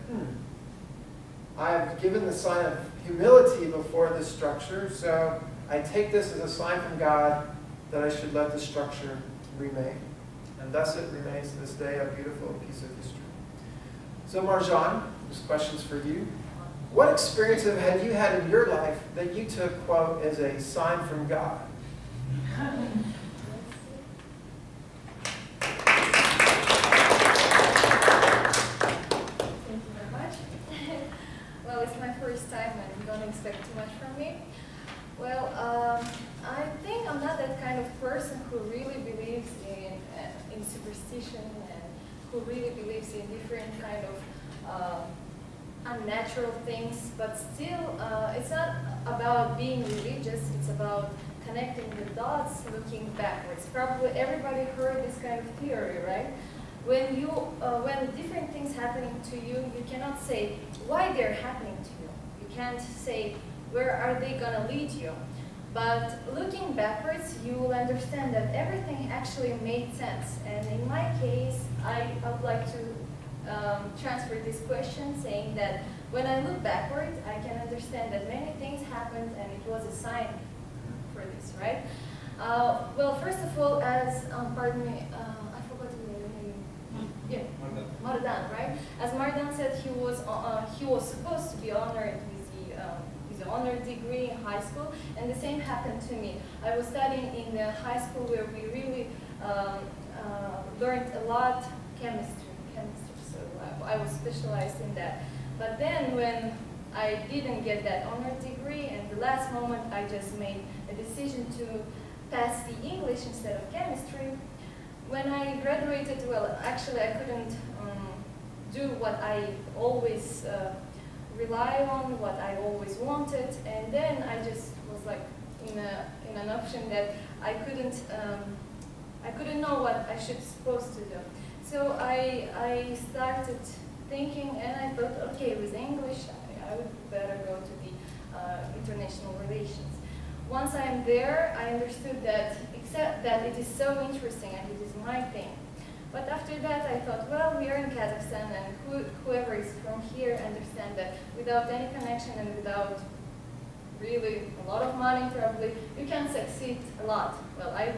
I have given the sign of humility before this structure, so I take this as a sign from God that I should let the structure remain. and thus it remains to this day a beautiful piece of history. So Marjan, this question's for you. What experience have you had in your life that you took, quote, as a sign from God? Well, it's my first time and don't expect too much from me. Well, I think I'm not that kind of person who really believes in superstition and who really believes in different kind of unnatural things, but still, it's not about being religious, it's about connecting the dots, looking backwards. Probably everybody heard this kind of theory, right? When different things happening to you, you cannot say why they're happening to you. You can't say where are they gonna lead you. But looking backwards, you will understand that everything actually made sense. And in my case, I would like to transfer this question saying that when I look backward, I can understand that many things happened and it was a sign for this, right? Well, first of all, as, pardon me, I forgot the name. Yeah, Mardan, right? As Mardan said, he was supposed to be honored with the honor degree in high school, and the same happened to me. I was studying in the high school where we really learned a lot chemistry, so I was specialized in that. But then when I didn't get that honor degree, and the last moment I just made a decision to pass the English instead of chemistry. When I graduated, well, actually I couldn't do what I always rely on, what I always wanted, and then I just was like in an option that I couldn't know what I should supposed to do. So I started thinking, and I thought, okay, with English, I would better go to the international relations. Once I'm there, I understood that, except that it is so interesting and it is my thing. But after that, I thought, well, we are in Kazakhstan, and whoever is from here understands that without any connection and without really a lot of money, probably, you can succeed a lot. Well, I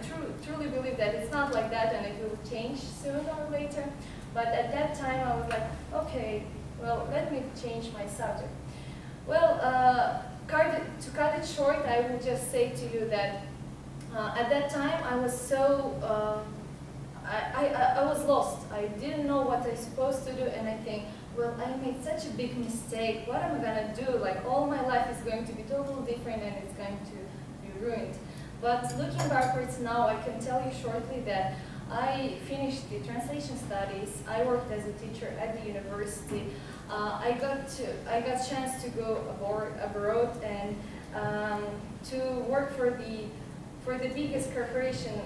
truly believe that it's not like that, and it will change sooner or later. But at that time, I was like, okay, well, let me change my subject. Well, to cut it short, I will just say to you that at that time, I was so, I was lost. I didn't know what I was supposed to do, and I think, well, I made such a big mistake. What am I going to do? Like, all my life is going to be totally different, and it's going to be ruined. But looking backwards now, I can tell you shortly that I finished the translation studies. I worked as a teacher at the university. I got chance to go abroad and to work for the biggest corporation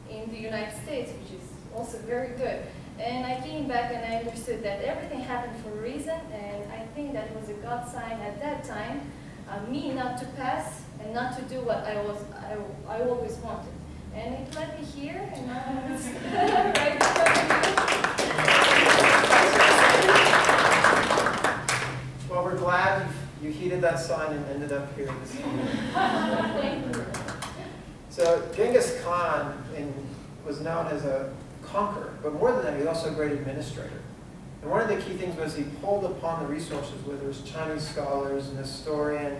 in the United States, which is also very good. And I came back and I understood that everything happened for a reason, and I think that was a God sign at that time, me not to pass and not to do what I always wanted. And it led me here, and now it's right in Well, we're glad you heeded that sign and ended up here this evening. So Genghis Khan was known as a conqueror, but more than that, he was also a great administrator. And one of the key things was he pulled upon the resources, whether it was Chinese scholars, an historian,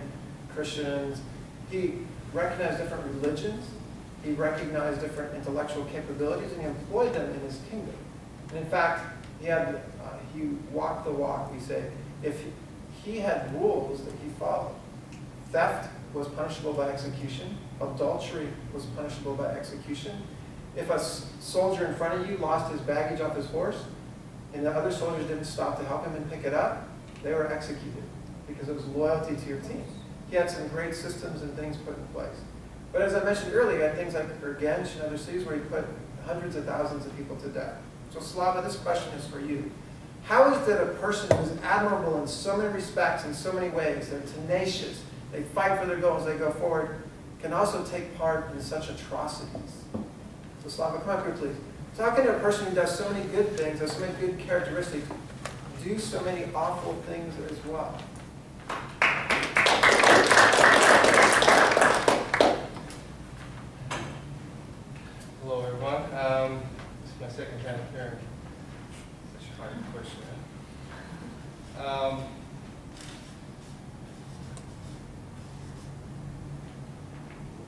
Christians. He recognized different religions. He recognized different intellectual capabilities, and he employed them in his kingdom. And in fact, he walked the walk, we say. If he had rules that he followed, theft was punishable by execution. Adultery was punishable by execution. If a soldier in front of you lost his baggage off his horse, and the other soldiers didn't stop to help him and pick it up, they were executed because it was loyalty to your team. He had some great systems and things put in place. But as I mentioned earlier, he had things like Urgench and other cities where he put hundreds of thousands of people to death. So Slava, this question is for you. How is it a person who is admirable in so many respects, in so many ways, they're tenacious, they fight for their goals, they go forward, can also take part in such atrocities? So Slava, come up here, please. So how can a person who does so many good things, has so many good characteristics, do so many awful things as well? Hello, everyone. This is my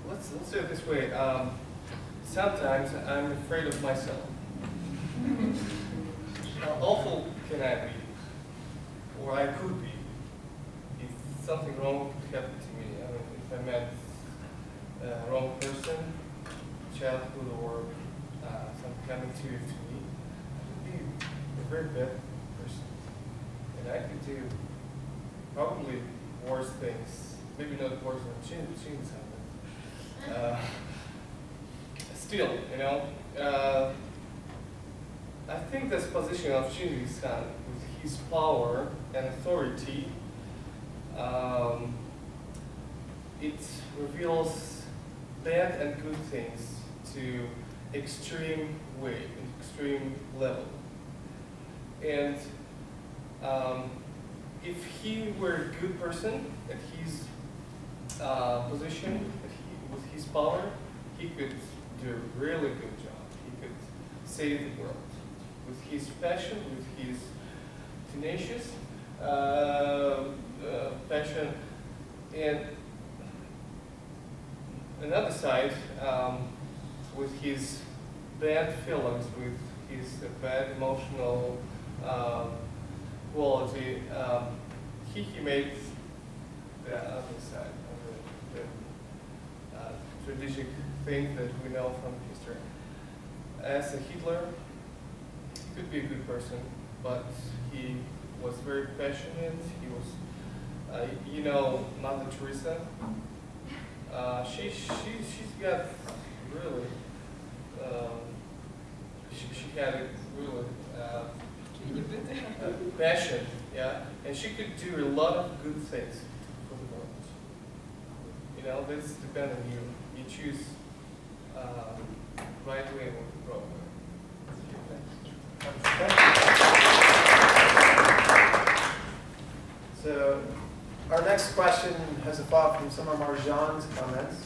Let's say it this way. Sometimes I'm afraid of myself. How awful can I be? Or I could be. If something wrong could happen to me. I mean, if I met a wrong person, childhood, or something coming to me, I could be a very bad person. And I could do probably worse things. Maybe not worse than Chin's happened. Still, you know, I think this position of Genghis Khan, with his power and authority, it reveals bad and good things to extreme way, extreme level. And if he were a good person at his position, with his power, he could do a really good job. He could save the world with his passion, with his tenacious passion. And another side, with his bad feelings, with his bad emotional quality, he made the other side of the strategic thing that we know from history. As a Hitler, he could be a good person, but he was very passionate. He was, you know, Mother Teresa. She's got really, she had a really passion, yeah, and she could do a lot of good things for the world. You know, this depends on you. You choose right way or the wrong way. So our next question has a thought from some of Marjan's comments,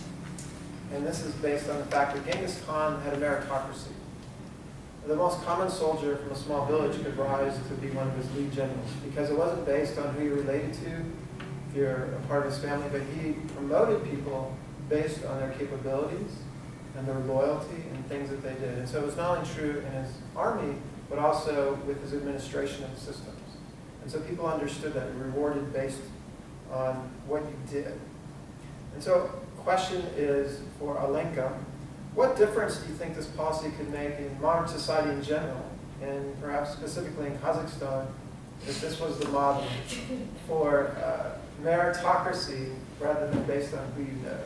and this is based on the fact that Genghis Khan had a meritocracy. The most common soldier from a small village could rise to be one of his lead generals because it wasn't based on who you're related to, if you're a part of his family, but he promoted people based on their capabilities and their loyalty and things that they did. And so it was not only true in his army, but also with his administration of the systems. And so people understood that, rewarded based on what you did. And so the question is for Alenka, what difference do you think this policy could make in modern society in general, and perhaps specifically in Kazakhstan, if this was the model for meritocracy rather than based on who you know?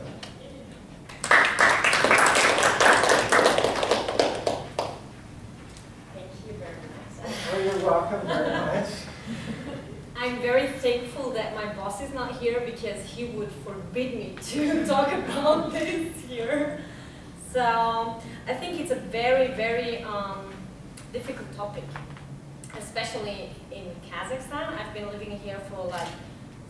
Thank you very much. Oh, you're welcome very much. I'm very thankful that my boss is not here because he would forbid me to talk about this here. So I think it's a very, very difficult topic, especially in Kazakhstan. I've been living here for like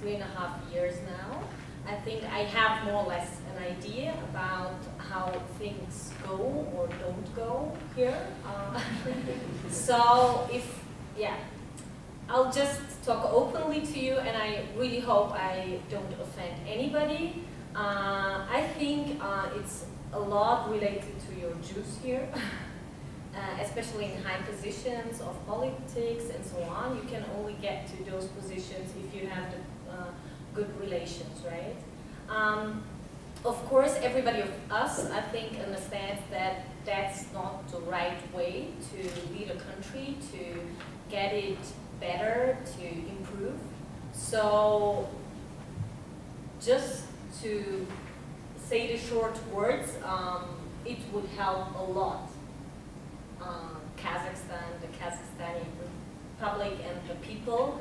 3.5 years now. I think I have more or less an idea about how things go or don't go here. So I'll just talk openly to you, and I really hope I don't offend anybody. I think it's a lot related to your Jews here, especially in high positions of politics and so on. You can only get to those positions if you have the good relations, right? Of course, everybody of us, I think, understands that that's not the right way to lead a country, to get it better, to improve. So just to say the short words, it would help a lot Kazakhstan, the Kazakhstani Republic and the people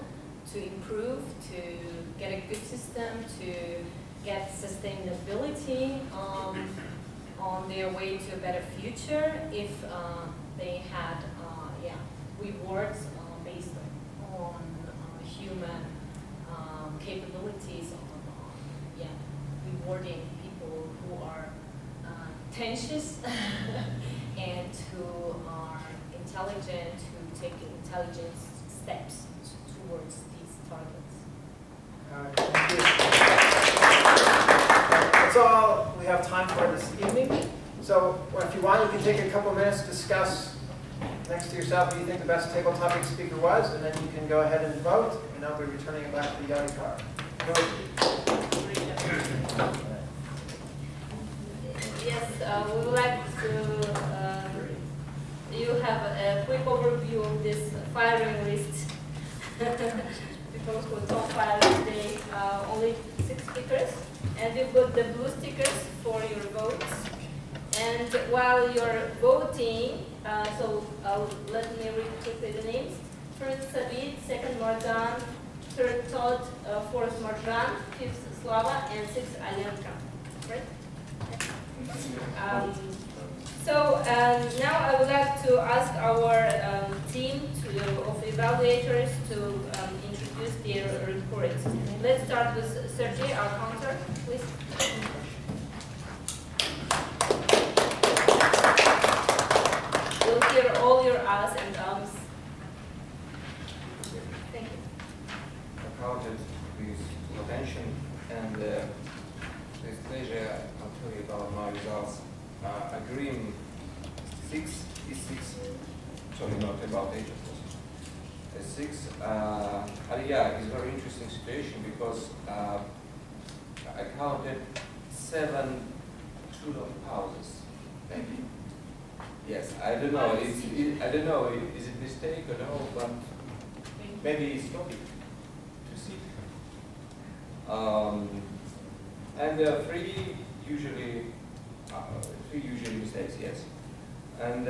to improve, to get a good system, to get sustainability on their way to a better future if they had rewards based on human capabilities, on rewarding people who are tenacious and who are intelligent, who take intelligent steps towards these time for this evening. So if you want, you can take a couple minutes to discuss next to yourself who you think the best table topic speaker was, and then you can go ahead and vote, and I'll be returning it back to the Yachty car. Yes, we would like to, you have a quick overview of this firing list. Because for top fire today, only 6 speakers, and we've got the blue stickers for your votes. And while you're voting, let me read quickly the names. First Sabit, second Marjan, third Todd, fourth Marjan, fifth Slava, and sixth Alenka. Right? Now I would like to ask our team of evaluators to introduce their reports. Let's start with Sergey, our counter, please. We'll hear all your ahs and ums. Thank you. I counted with attention, and with pleasure I'll tell you about my results. A green 6 is 6, sorry, not about 8 of course. A 6, yeah, it's a very interesting situation because I counted 7 tulip houses, maybe. Yes, I don't know. I don't know. Is it a mistake or no? But maybe it's topic to see. And 3 usually mistakes. Yes. And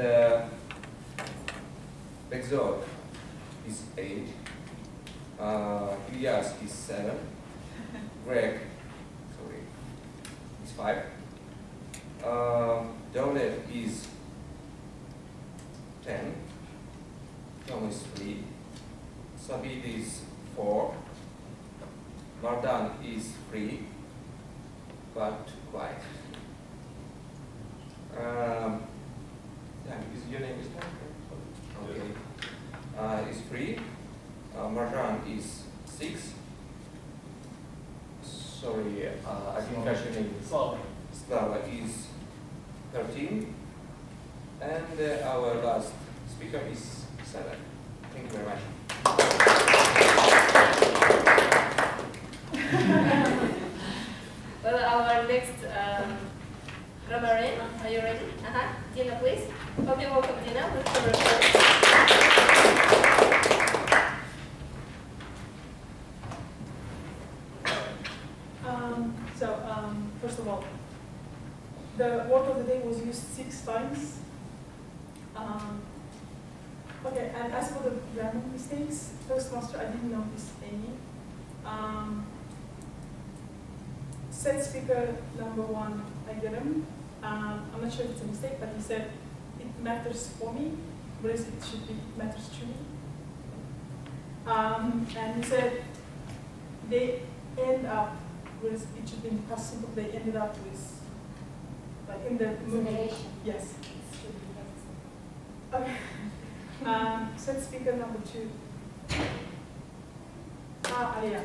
Bexod is 8. Ilyas is 7. Greg, sorry, is 5. Dolet is 10. Tom is 3. Sabit is 4. Mardan is 3, but quiet. Is your name is Tom? Okay. Is 3. Marjan is 6. Sorry, I didn't catch your name. Slava is 13. And our last speaker is 7. Thank you very much. Well, our next Ramarin, are you ready? Dina, please. Okay, welcome, Dina. With the report. First of all, the word of the day was used 6 times. Okay, and as for the grammar mistakes, Toastmaster, I didn't notice any. Set speaker number 1, I get him. I'm not sure if it's a mistake, but he said it matters for me, whereas it should be it matters to me. And he said they end up, whereas it should be in past simple, they ended up with, like in the movie. Yes. Okay. Set speaker number 2. Yeah.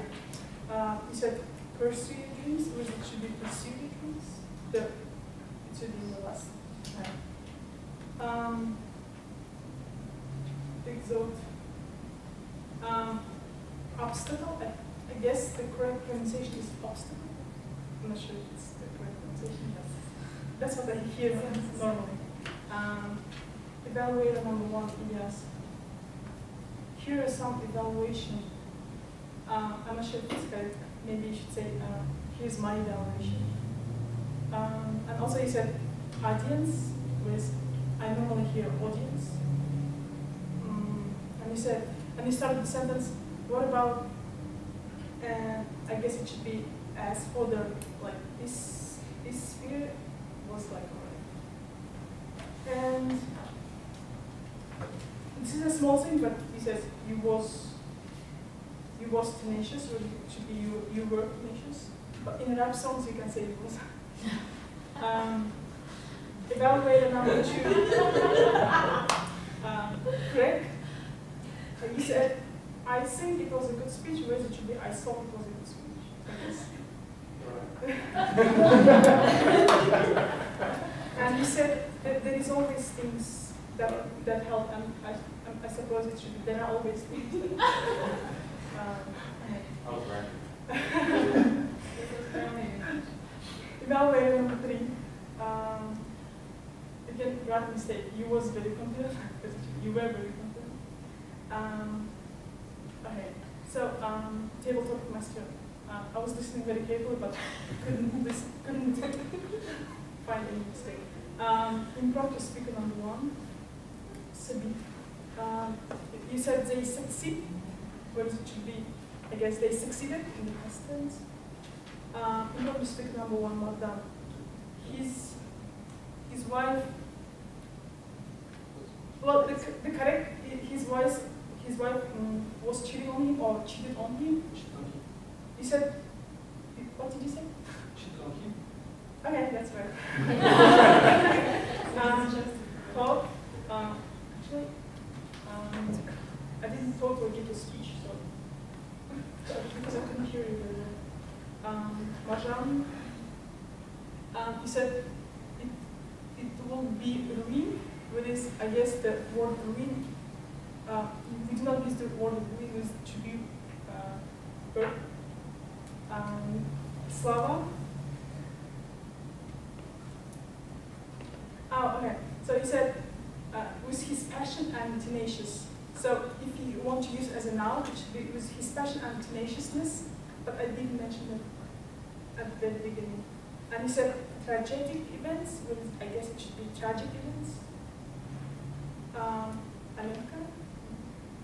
You said pursue your dreams, or it should be pursue your dreams? It should be in the last time. Exalt. Obstacle. I guess the correct pronunciation is obstacle. I'm not sure if it's the correct pronunciation. That's what I hear normally. Evaluator number 1, yes. Here is some evaluation. I'm not sure if it's correct. Maybe you should say, here's my evaluation. And also you said audience, whereas I normally hear audience. And you said, and you started the sentence, what about, and I guess it should be as for the, like, this sphere was like, alright. And this is a small thing, but he says you was tenacious, or it should be you were tenacious. But in rap songs you can say you was. Evaluator number 2. Greg, he said, I think it was a good speech, whereas it should be I thought it was a good speech. I guess. And you said that there is always things that help, and I suppose it should be, there are always things that I was right. Evaluator number 3. Again, right mistake. You was very confident. You were very confident. Okay. So, table topic master. I was listening very carefully, but couldn't find any mistake. Impromptu speaker number 1. Sabi. You said they succeed. What it should be? I guess they succeeded in the past tense. Impromptu speaker number 1, Madam. His wife. Well, the correct. His wife was cheating on him or cheated on him. You said. What did you say? Cheated on him. Okay, that's right. Talk. Actually, I didn't talk or give a speech, so because I couldn't hear you very well. Marjan, you said it will be ruin, which is, I guess, the word ruin. We do not use the word ruin, it should be verb. Slava. Oh, okay. So you said with his passion and tenacious. So if you want to use it as a noun, it should be with his passion and tenaciousness, but I didn't mention that at the very beginning. And you said tragic events, I guess it should be tragic events. America?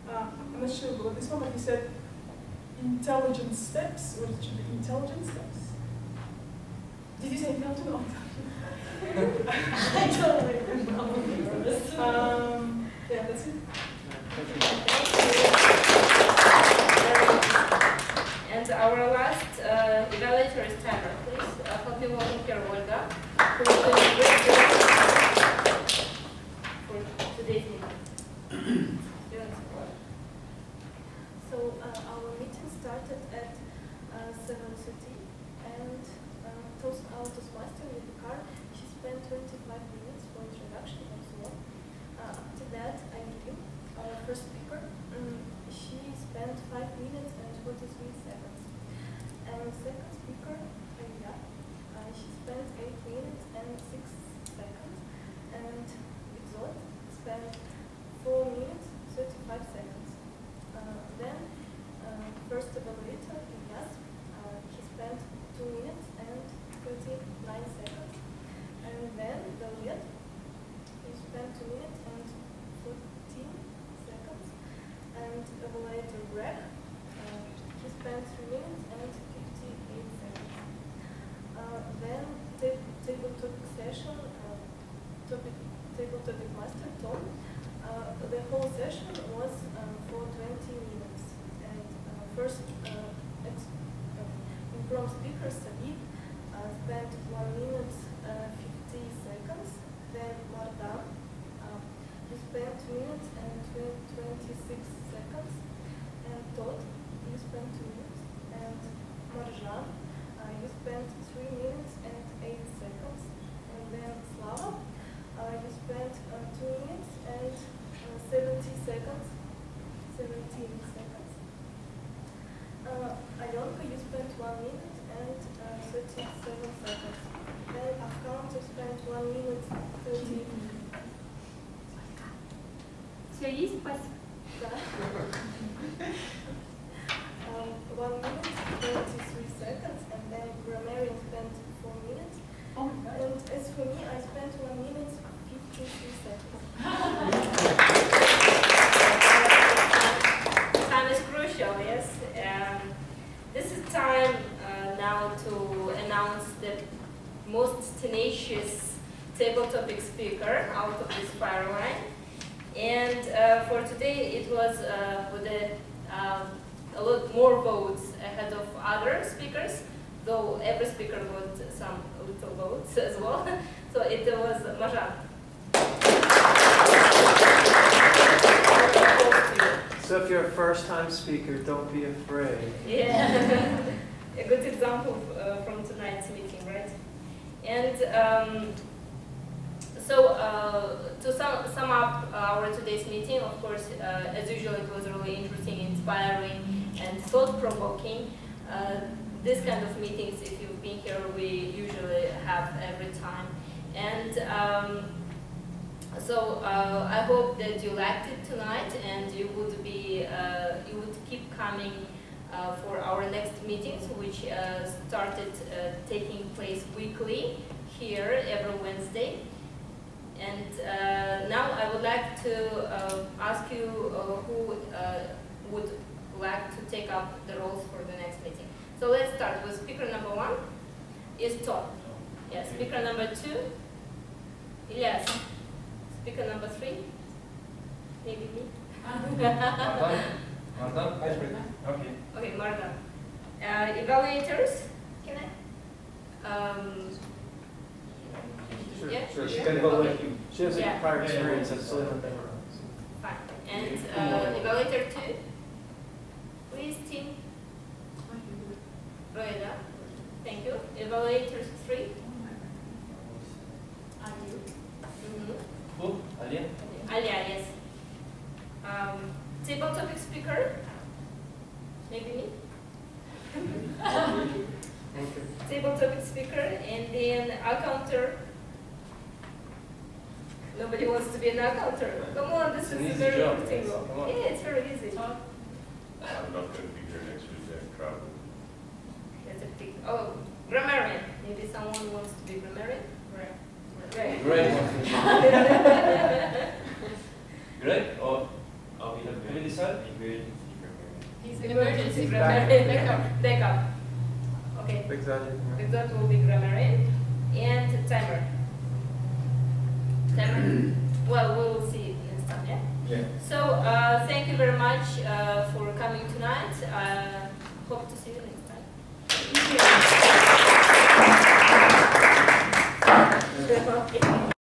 I'm not sure about this one, but you said intelligent steps, or it should be intelligent steps. Did you say intelligent or intelligent? I don't remember. Yeah, that's it. And our last evaluator is Tamara. Please help me volunteer Olga, who will do a great job for today's meeting. So our meeting started at 7:30, and our Toastmaster with the car, she spent 25 minutes for introduction and so on. After that, I knew our first speaker. She spent 5 minutes and 43 seconds. And second speaker, Aya, she spent 8 minutes and 6 seconds. And Exot spent 4 minutes, 35 seconds. Then, first evaluator, Ilyas, he spent 2 minutes and 39 seconds. And then the lead, he spent 2 minutes and 14 seconds. And evaluator Greg, he spent 3 minutes and 58 seconds. Then table topic session, table topic master Tom. The whole session was for 20 minutes. And first, improv speaker Sabit spent 1 minute 50 seconds. Then Mardan, he spent 2 minutes and 26 seconds. And Todd, you spent 2 minutes. And Marjan, you spent 3 minutes and 8 seconds. And then Slava, you spent 2 minutes and 17 seconds. Alyonka, you spent 1 minute and 37 seconds. Then Afghan, you spent 1 minute 30. Все есть, спасибо. Да. 1 minute 23 seconds, and then grammarian spent 4 minutes. Oh my God. And as for me, I spent 1 minute 53 seconds. Time is crucial, yes. This is time now to announce the most tenacious table topic speaker out of this fire line. And for today, it was with a lot more votes ahead of other speakers, though every speaker got some little votes as well. So it was Marjan. So if you're a first-time speaker, don't be afraid. Yeah, a good example from today. To sum up our today's meeting, of course, as usual, it was really interesting, inspiring, and thought-provoking. This kind of meetings, if you've been here, we usually have every time. And I hope that you liked it tonight, and you would keep coming for our next meetings, which started taking place weekly here every Wednesday. And now I would like to ask you who would like to take up the roles for the next meeting. So let's start with speaker number 1 is Tom. Yes, speaker number 2, Ilyas. Speaker number 3, maybe me. Mardan? Okay. Okay, Mardan. Evaluators? Can I? Yeah? Sure, she can evaluate you. She has Yeah. prior experience as a Fine. And evaluator 2? Please, team. Roeda. Thank you. Evaluator 3? Who? Alia? Alia, yes. Table topic speaker? Maybe me? Table topic speaker, and then accounter. Nobody wants to be an accounter. Come on, this is a very good table. Yeah, it's very easy. I'm not going to be here next week, I'm traveling. That's a big, oh, grammarian. Maybe someone wants to be grammarian? Great. Great. Or have we decided? He's emergency grammarian. Backup. Okay. Exot will be grammarian. And timer. Timer? Well, we will see next time, yeah? Yeah. So, thank you very much for coming tonight. Hope to see you next time. Thank you.